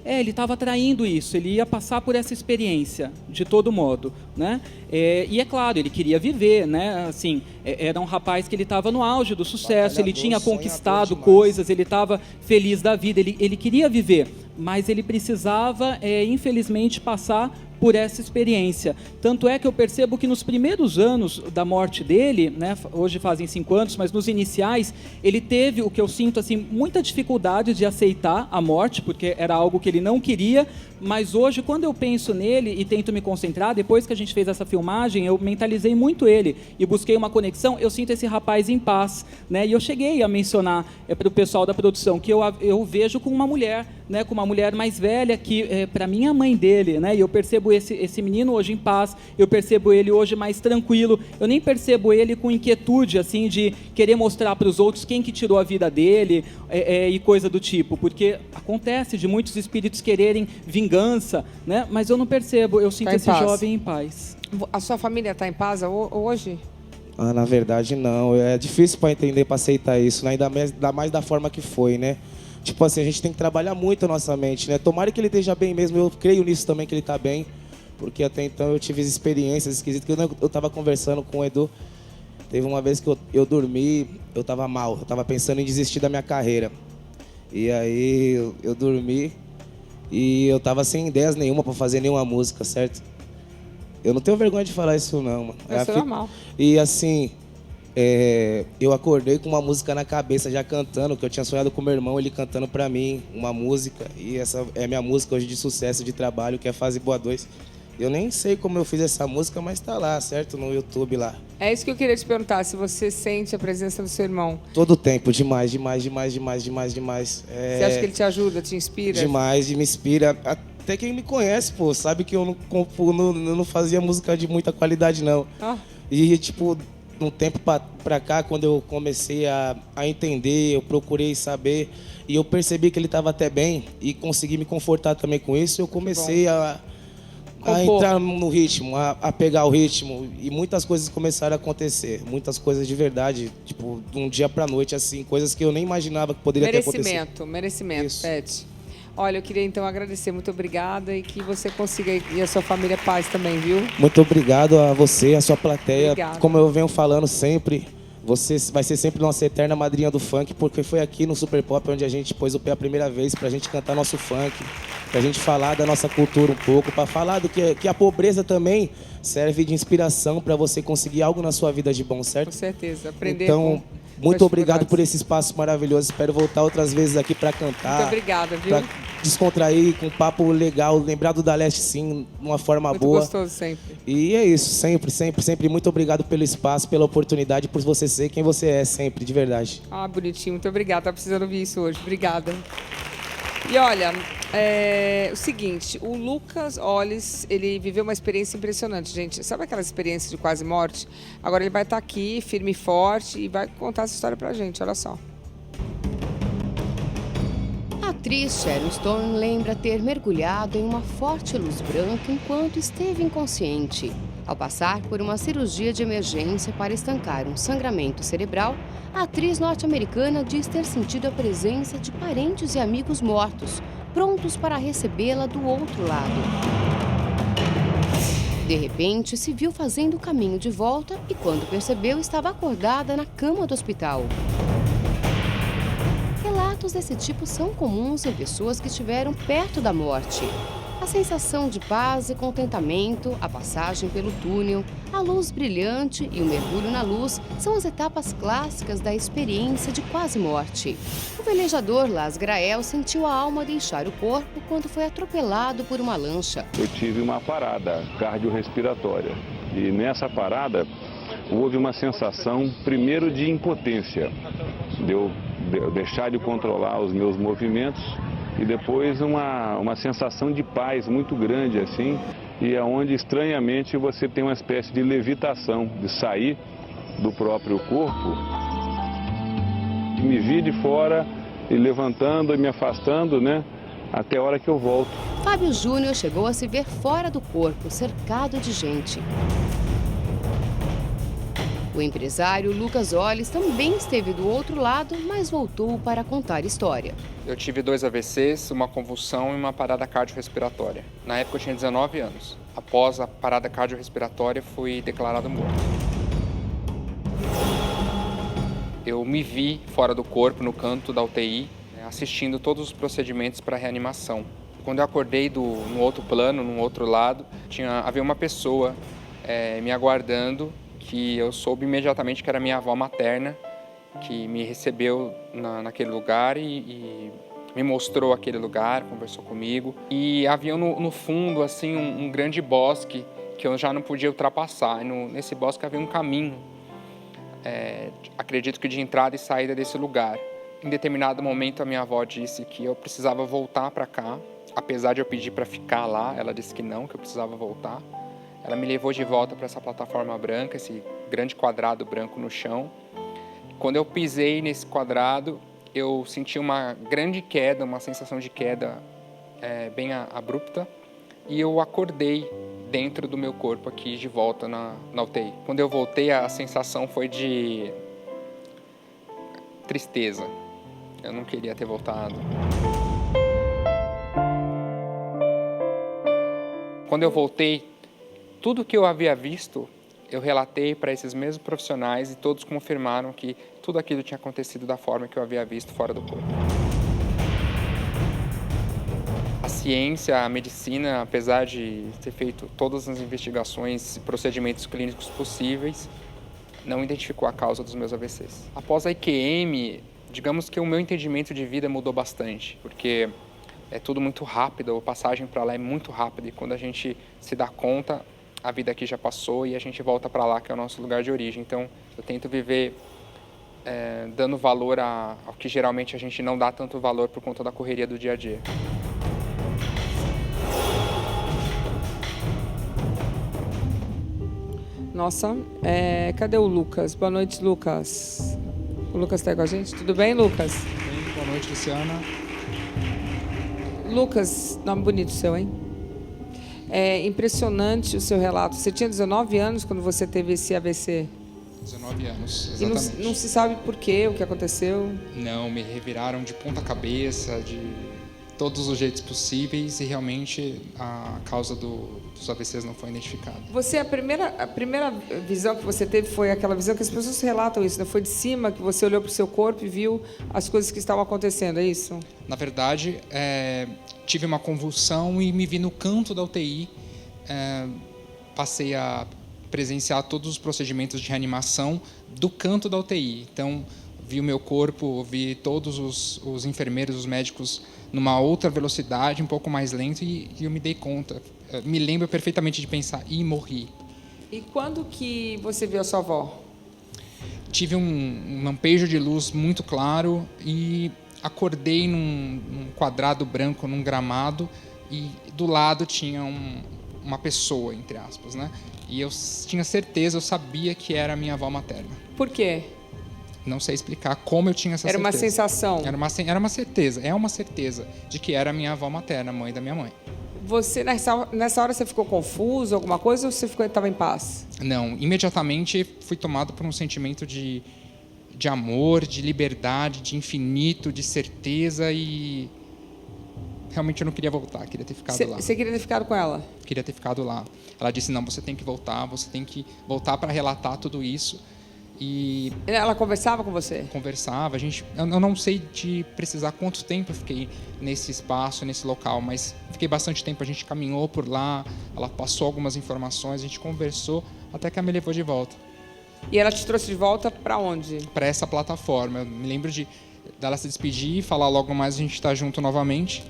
Ele estava atraindo isso, ele ia passar por essa experiência, de todo modo, né? E é claro, ele queria viver, né? Assim, era um rapaz que ele estava no auge do sucesso, ele tinha conquistado coisas, ele estava feliz da vida, ele queria viver, mas ele precisava, infelizmente, passar por essa experiência. Tanto é que eu percebo que nos primeiros anos da morte dele, né, hoje fazem 5 anos, mas nos iniciais, ele teve, o que eu sinto, assim, muita dificuldade de aceitar a morte, porque era algo que ele não queria, mas hoje, quando eu penso nele e tento me concentrar, depois que a gente fez essa filmagem, eu mentalizei muito ele e busquei uma conexão, eu sinto esse rapaz em paz, né, e eu cheguei a mencionar para o pessoal da produção que eu vejo com uma mulher, né, com uma mulher mais velha, que para mim é a mãe dele, né, e eu percebo esse menino hoje em paz, eu percebo ele hoje mais tranquilo, eu nem percebo ele com inquietude, assim, de querer mostrar para os outros quem que tirou a vida dele e coisa do tipo, porque acontece de muitos espíritos quererem vingança, né, mas eu não percebo, eu sinto esse jovem em paz. A sua família está em paz hoje? Na verdade, não. É difícil para entender, para aceitar isso, né? Ainda mais da forma que foi, né? Tipo assim, a gente tem que trabalhar muito a nossa mente, né? Tomara que ele esteja bem mesmo, eu creio nisso também, que ele está bem, porque até então eu tive experiências esquisitas, que eu estava conversando com o Edu, teve uma vez que eu dormi, eu estava mal, eu estava pensando em desistir da minha carreira, e aí eu dormi e eu estava sem ideias nenhuma para fazer nenhuma música, certo? Eu não tenho vergonha de falar isso não, mano. Isso é normal. E assim... eu acordei com uma música na cabeça já cantando, que eu tinha sonhado com meu irmão, ele cantando pra mim uma música, e essa é a minha música hoje de sucesso de trabalho, que é Fase Boa 2. Eu nem sei como eu fiz essa música, mas tá lá, certo? No YouTube lá. É isso que eu queria te perguntar, se você sente a presença do seu irmão. Todo tempo, demais. Você acha que ele te ajuda, te inspira? Demais, me inspira. Até quem me conhece, pô, sabe que eu não fazia música de muita qualidade, não. E tipo... Um tempo pra cá, quando eu comecei a entender, eu procurei saber e eu percebi que ele estava até bem e consegui me confortar também com isso, eu comecei a entrar no ritmo, a pegar o ritmo, e muitas coisas começaram a acontecer, muitas coisas de verdade, tipo, de um dia pra noite, assim, coisas que eu nem imaginava que poderia ter acontecido. Merecimento, Pet. Olha, eu queria então agradecer, muito obrigada, e que você consiga e a sua família paz também, viu? Muito obrigado a você, a sua plateia. Obrigada. Como eu venho falando sempre, você vai ser sempre nossa eterna madrinha do funk, porque foi aqui no Super Pop onde a gente pôs o pé a primeira vez pra gente cantar nosso funk, pra gente falar da nossa cultura um pouco, pra falar do que a pobreza também serve de inspiração pra você conseguir algo na sua vida de bom, certo? Com certeza, aprender Então, muito obrigado por esse espaço maravilhoso. Espero voltar outras vezes aqui para cantar. Muito obrigada, viu? Pra descontrair, com um papo legal, lembrar do Da Leste, sim, de uma forma Muito boa. gostoso sempre. E é isso, sempre, sempre, sempre. Muito obrigado pelo espaço, pela oportunidade, por você ser quem você é, sempre, de verdade. Ah, bonitinho, muito obrigada. Tá precisando ouvir isso hoje. Obrigada. E olha, o seguinte, o Lucas Ollis, ele viveu uma experiência impressionante, gente. Sabe aquela experiência de quase morte? Agora ele vai estar aqui, firme e forte, e vai contar essa história pra gente, olha só. A atriz Sharon Stone lembra ter mergulhado em uma forte luz branca enquanto esteve inconsciente. Ao passar por uma cirurgia de emergência para estancar um sangramento cerebral, a atriz norte-americana diz ter sentido a presença de parentes e amigos mortos, prontos para recebê-la do outro lado. De repente, se viu fazendo o caminho de volta e, quando percebeu, estava acordada na cama do hospital. Relatos desse tipo são comuns em pessoas que estiveram perto da morte. A sensação de paz e contentamento, a passagem pelo túnel, a luz brilhante e o mergulho na luz são as etapas clássicas da experiência de quase morte. O velejador Las Grael sentiu a alma deixar o corpo quando foi atropelado por uma lancha. Eu tive uma parada cardiorrespiratória e nessa parada houve uma sensação primeiro de impotência, de eu deixar de controlar os meus movimentos, e depois uma sensação de paz muito grande, assim, e é onde, estranhamente, você tem uma espécie de levitação, de sair do próprio corpo. E me vi de fora, e levantando e me afastando, né, até a hora que eu volto. Fábio Júnior chegou a se ver fora do corpo, cercado de gente. O empresário Lucas Ollis também esteve do outro lado, mas voltou para contar história. Eu tive 2 AVCs, uma convulsão e uma parada cardiorrespiratória. Na época eu tinha 19 anos. Após a parada cardiorrespiratória, fui declarado morto. Eu me vi fora do corpo, no canto da UTI, assistindo todos os procedimentos para reanimação. Quando eu acordei no outro plano, no outro lado, havia uma pessoa me aguardando, que eu soube imediatamente que era minha avó materna, que me recebeu naquele lugar e me mostrou aquele lugar, conversou comigo. E havia no fundo assim um grande bosque que eu já não podia ultrapassar. E nesse bosque havia um caminho, acredito que de entrada e saída desse lugar. Em determinado momento a minha avó disse que eu precisava voltar para cá, apesar de eu pedir para ficar lá, ela disse que não, que eu precisava voltar. Ela me levou de volta para essa plataforma branca, esse grande quadrado branco no chão. Quando eu pisei nesse quadrado, eu senti uma grande queda, uma sensação de queda bem abrupta. E eu acordei dentro do meu corpo aqui, de volta na UTI. Quando eu voltei, a sensação foi de tristeza. Eu não queria ter voltado. Quando eu voltei, tudo que eu havia visto, eu relatei para esses mesmos profissionais e todos confirmaram que tudo aquilo tinha acontecido da forma que eu havia visto fora do corpo. A ciência, a medicina, apesar de ter feito todas as investigações e procedimentos clínicos possíveis, não identificou a causa dos meus AVCs. Após a IQM, digamos que o meu entendimento de vida mudou bastante, porque é tudo muito rápido, a passagem para lá é muito rápida e quando a gente se dá conta, a vida aqui já passou e a gente volta para lá, que é o nosso lugar de origem. Então, eu tento viver dando valor ao que geralmente a gente não dá tanto valor por conta da correria do dia a dia. Nossa, cadê o Lucas? Boa noite, Lucas. O Lucas está aí com a gente? Tudo bem, Lucas? Tudo bem, boa noite, Luciana. Lucas, nome bonito seu, hein? É impressionante o seu relato. Você tinha 19 anos quando você teve esse AVC? 19 anos, E exatamente. não se sabe por quê, o que aconteceu? Não, me reviraram de ponta cabeça, todos os jeitos possíveis e realmente a causa dos AVCs não foi identificada. Você, a primeira visão que você teve foi aquela visão que as pessoas relatam isso, né? Foi de cima que você olhou para o seu corpo e viu as coisas que estavam acontecendo, é isso? Na verdade, tive uma convulsão e me vi no canto da UTI. Passei a presenciar todos os procedimentos de reanimação do canto da UTI. Então, vi o meu corpo, vi todos os enfermeiros, os médicos numa outra velocidade, um pouco mais lento, e eu me dei conta. Me lembro perfeitamente de pensar, morri. E quando que você viu a sua avó? Tive um lampejo de luz muito claro e acordei num quadrado branco, num gramado, e do lado tinha uma pessoa, entre aspas, né? E eu tinha certeza, eu sabia que era a minha avó materna. Por quê? Não sei explicar como eu tinha essa certeza. Era uma sensação? Era uma certeza, é uma certeza de que era a minha avó materna, mãe da minha mãe. Você, nessa hora, você ficou confuso, alguma coisa, ou você estava em paz? Não, imediatamente fui tomado por um sentimento de amor, de liberdade, de infinito, de certeza, e realmente eu não queria voltar, queria ter ficado lá. Você queria ter ficado com ela? Queria ter ficado lá. Ela disse, não, você tem que voltar para relatar tudo isso. E ela conversava com você? Conversava. Eu não sei de precisar quanto tempo eu fiquei nesse espaço, nesse local, mas fiquei bastante tempo. A gente caminhou por lá, ela passou algumas informações, a gente conversou, até que ela me levou de volta. E ela te trouxe de volta para onde? Para essa plataforma. Eu me lembro dela se despedir e falar logo mais a gente está junto novamente.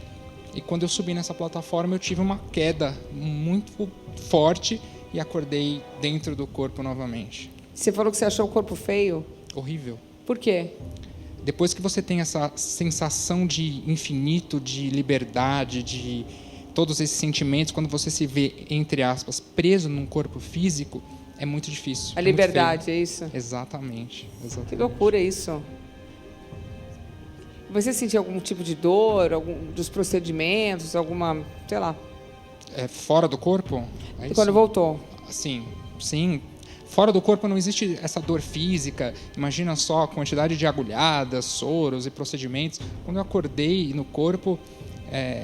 E quando eu subi nessa plataforma, eu tive uma queda muito forte e acordei dentro do corpo novamente. Você falou que você achou o corpo feio? Horrível. Por quê? Depois que você tem essa sensação de infinito, de liberdade, de todos esses sentimentos, quando você se vê, entre aspas, preso num corpo físico, é muito difícil. A liberdade, é isso? Exatamente. Que loucura isso. Você sentiu algum tipo de dor, algum dos procedimentos, alguma, sei lá? Fora do corpo? É isso? Quando voltou? Sim. Fora do corpo não existe essa dor física. Imagina só a quantidade de agulhadas, soros e procedimentos. Quando eu acordei no corpo,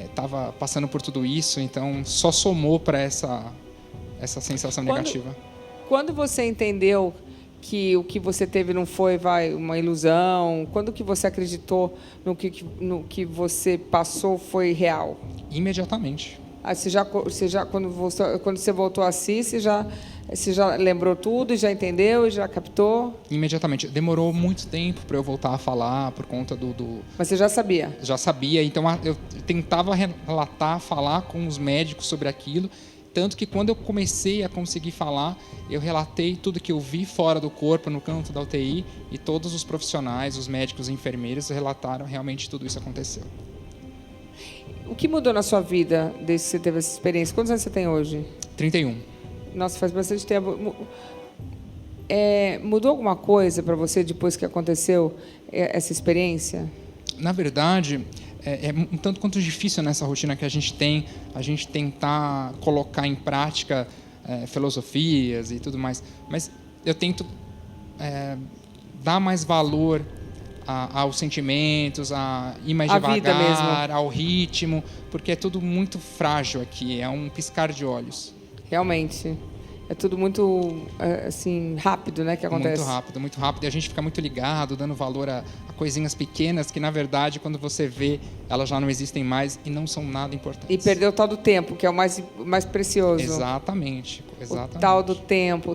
estava passando por tudo isso, então só somou para essa sensação negativa. Quando você entendeu que o que você teve não foi uma ilusão, quando que você acreditou no que você passou foi real? Imediatamente. Quando você voltou a si, você já lembrou tudo e já entendeu e já captou? Imediatamente. Demorou muito tempo para eu voltar a falar por conta Mas você já sabia? Já sabia. Então eu tentava relatar, falar com os médicos sobre aquilo. Tanto que quando eu comecei a conseguir falar, eu relatei tudo que eu vi fora do corpo, no canto da UTI, e todos os profissionais, os médicos e enfermeiros relataram realmente tudo isso aconteceu. O que mudou na sua vida desde que você teve essa experiência? Quantos anos você tem hoje? 31. Nossa, faz bastante tempo. Mudou alguma coisa para você depois que aconteceu essa experiência? Na verdade, é um tanto quanto difícil nessa rotina que a gente tem, a gente tentar colocar em prática filosofias e tudo mais. Mas eu tento dar mais valor aos sentimentos, a ir mais devagar, ao ritmo, porque é tudo muito frágil aqui, é um piscar de olhos. Realmente. É tudo muito assim, rápido, né, que acontece. Muito rápido. E a gente fica muito ligado, dando valor a coisinhas pequenas que, na verdade, quando você vê, elas já não existem mais e não são nada importantes. E perdeu o tal do tempo, que é o mais precioso. Exatamente. O tal do tempo.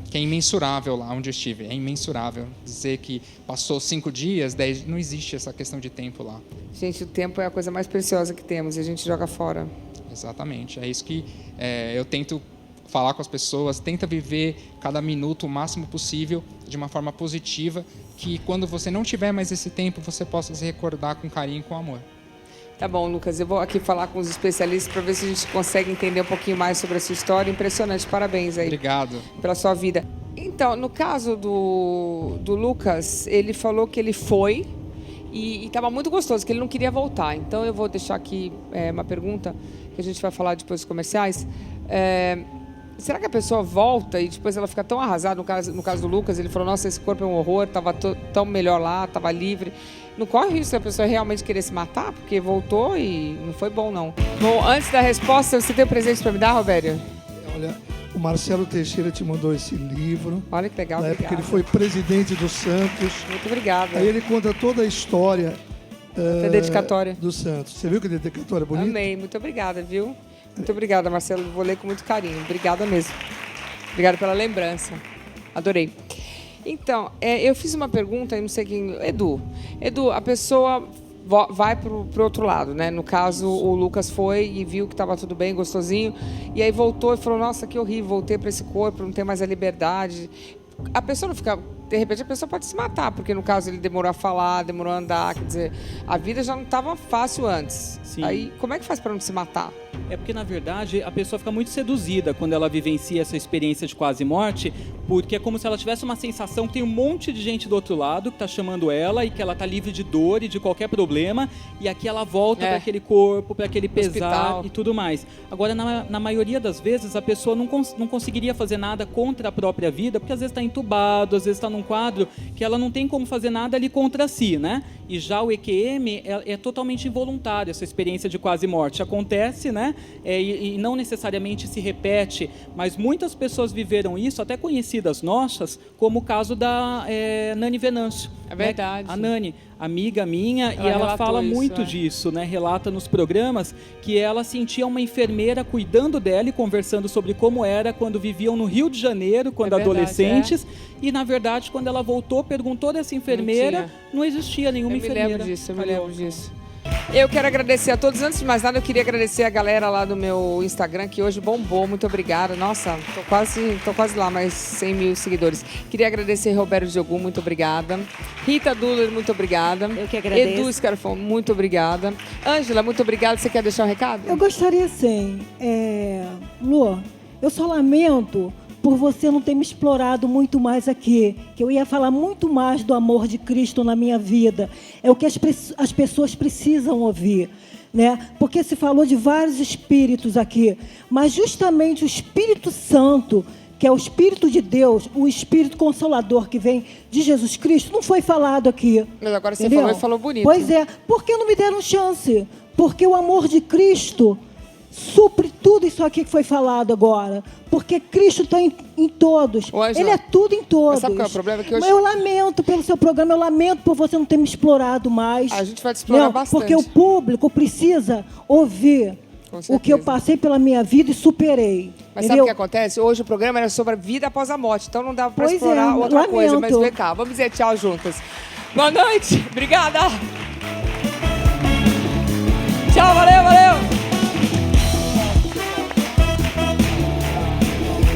Que é imensurável lá onde eu estive. É imensurável. Dizer que passou 5 dias, 10, não existe essa questão de tempo lá. Gente, o tempo é a coisa mais preciosa que temos e a gente joga fora. Exatamente. É isso que eu tento falar com as pessoas, tenta viver cada minuto o máximo possível de uma forma positiva, que quando você não tiver mais esse tempo, você possa se recordar com carinho e com amor. Tá bom, Lucas, eu vou aqui falar com os especialistas para ver se a gente consegue entender um pouquinho mais sobre a sua história. Impressionante, parabéns aí. Obrigado. Pela sua vida. Então, no caso do Lucas, ele falou que ele foi e estava muito gostoso, que ele não queria voltar. Então, eu vou deixar aqui uma pergunta que a gente vai falar depois dos comerciais. Será que a pessoa volta e depois ela fica tão arrasada? No caso do Lucas, ele falou, nossa, esse corpo é um horror, estava tão melhor lá, estava livre. não corre o risco da pessoa realmente querer se matar, porque voltou e não foi bom, não. Bom, antes da resposta, você tem um presente para me dar, Robério? Olha, o Marcelo Teixeira te mandou esse livro. Olha que legal, na época obrigada. ele foi presidente do Santos. Muito obrigada. Aí ele conta toda a história dedicatória do Santos. Você viu que dedicatória bonita? Amei, muito obrigada, viu? Muito obrigada, Marcelo. Vou ler com muito carinho. Obrigada mesmo. Obrigada pela lembrança. Adorei. Então, eu fiz uma pergunta, não sei quem... Edu, a pessoa vai pro outro lado, né? No caso, o Lucas foi e viu que estava tudo bem, gostosinho, e aí voltou e falou, nossa, que horrível, voltei para esse corpo, não tenho mais a liberdade. A pessoa não fica... De repente, a pessoa pode se matar, porque no caso ele demorou a falar, demorou a andar, quer dizer, a vida já não estava fácil antes. Sim. Aí, como é que faz para não se matar? É porque, na verdade, a pessoa fica muito seduzida quando ela vivencia essa experiência de quase morte, porque é como se ela tivesse uma sensação que tem um monte de gente do outro lado que está chamando ela e que ela está livre de dor e de qualquer problema, e aqui ela volta para aquele corpo, para aquele pesar Hospital. E tudo mais. Agora, na maioria das vezes, a pessoa não conseguiria fazer nada contra a própria vida, porque às vezes está entubado, às vezes está num quadro que ela não tem como fazer nada ali contra si, né? E já o EQM é totalmente involuntário, essa experiência de quase morte. Acontece, né? E não necessariamente se repete, mas muitas pessoas viveram isso, até conhecidas nossas, como o caso da Nani Venâncio. É verdade. Né? A Nani, amiga minha, Ela e ela relatou fala isso, muito disso, né? Relata nos programas que ela sentia uma enfermeira cuidando dela e conversando sobre como era quando viviam no Rio de Janeiro, quando adolescentes, e na verdade, quando ela voltou, perguntou dessa enfermeira, não existia nenhuma enfermeira. Eu me lembro disso. Eu quero agradecer a todos. Antes de mais nada, eu queria agradecer a galera lá do meu Instagram, que hoje bombou. Muito obrigada. Nossa, tô quase lá, mais 100 mil seguidores. Queria agradecer Roberto Diogo, muito obrigada. Rita Duller, muito obrigada. Eu que agradeço. Edu Scarfon, muito obrigada. Ângela, muito obrigada. Você quer deixar um recado? Eu gostaria sim. Lu, eu só lamento por você não ter me explorado muito mais aqui, que eu ia falar muito mais do amor de Cristo na minha vida. É o que as pessoas precisam ouvir, né? Porque se falou de vários espíritos aqui, mas justamente o Espírito Santo, que é o Espírito de Deus, o Espírito Consolador que vem de Jesus Cristo, não foi falado aqui. Mas agora você entendeu? falou bonito. Pois é, por que não me deram chance? Porque o amor de Cristo supre tudo isso aqui que foi falado agora. Porque Cristo está em todos. Ele é tudo em todos. Mas sabe qual é o problema? Que hoje... Eu lamento pelo seu programa, eu lamento por você não ter me explorado mais. A gente vai te explorar bastante. Porque o público precisa ouvir o que eu passei pela minha vida e superei. Mas sabe o que acontece? Hoje o programa era sobre a vida após a morte, então não dava para explorar outra coisa. Mas vem cá, vamos dizer tchau juntas. Boa noite, obrigada.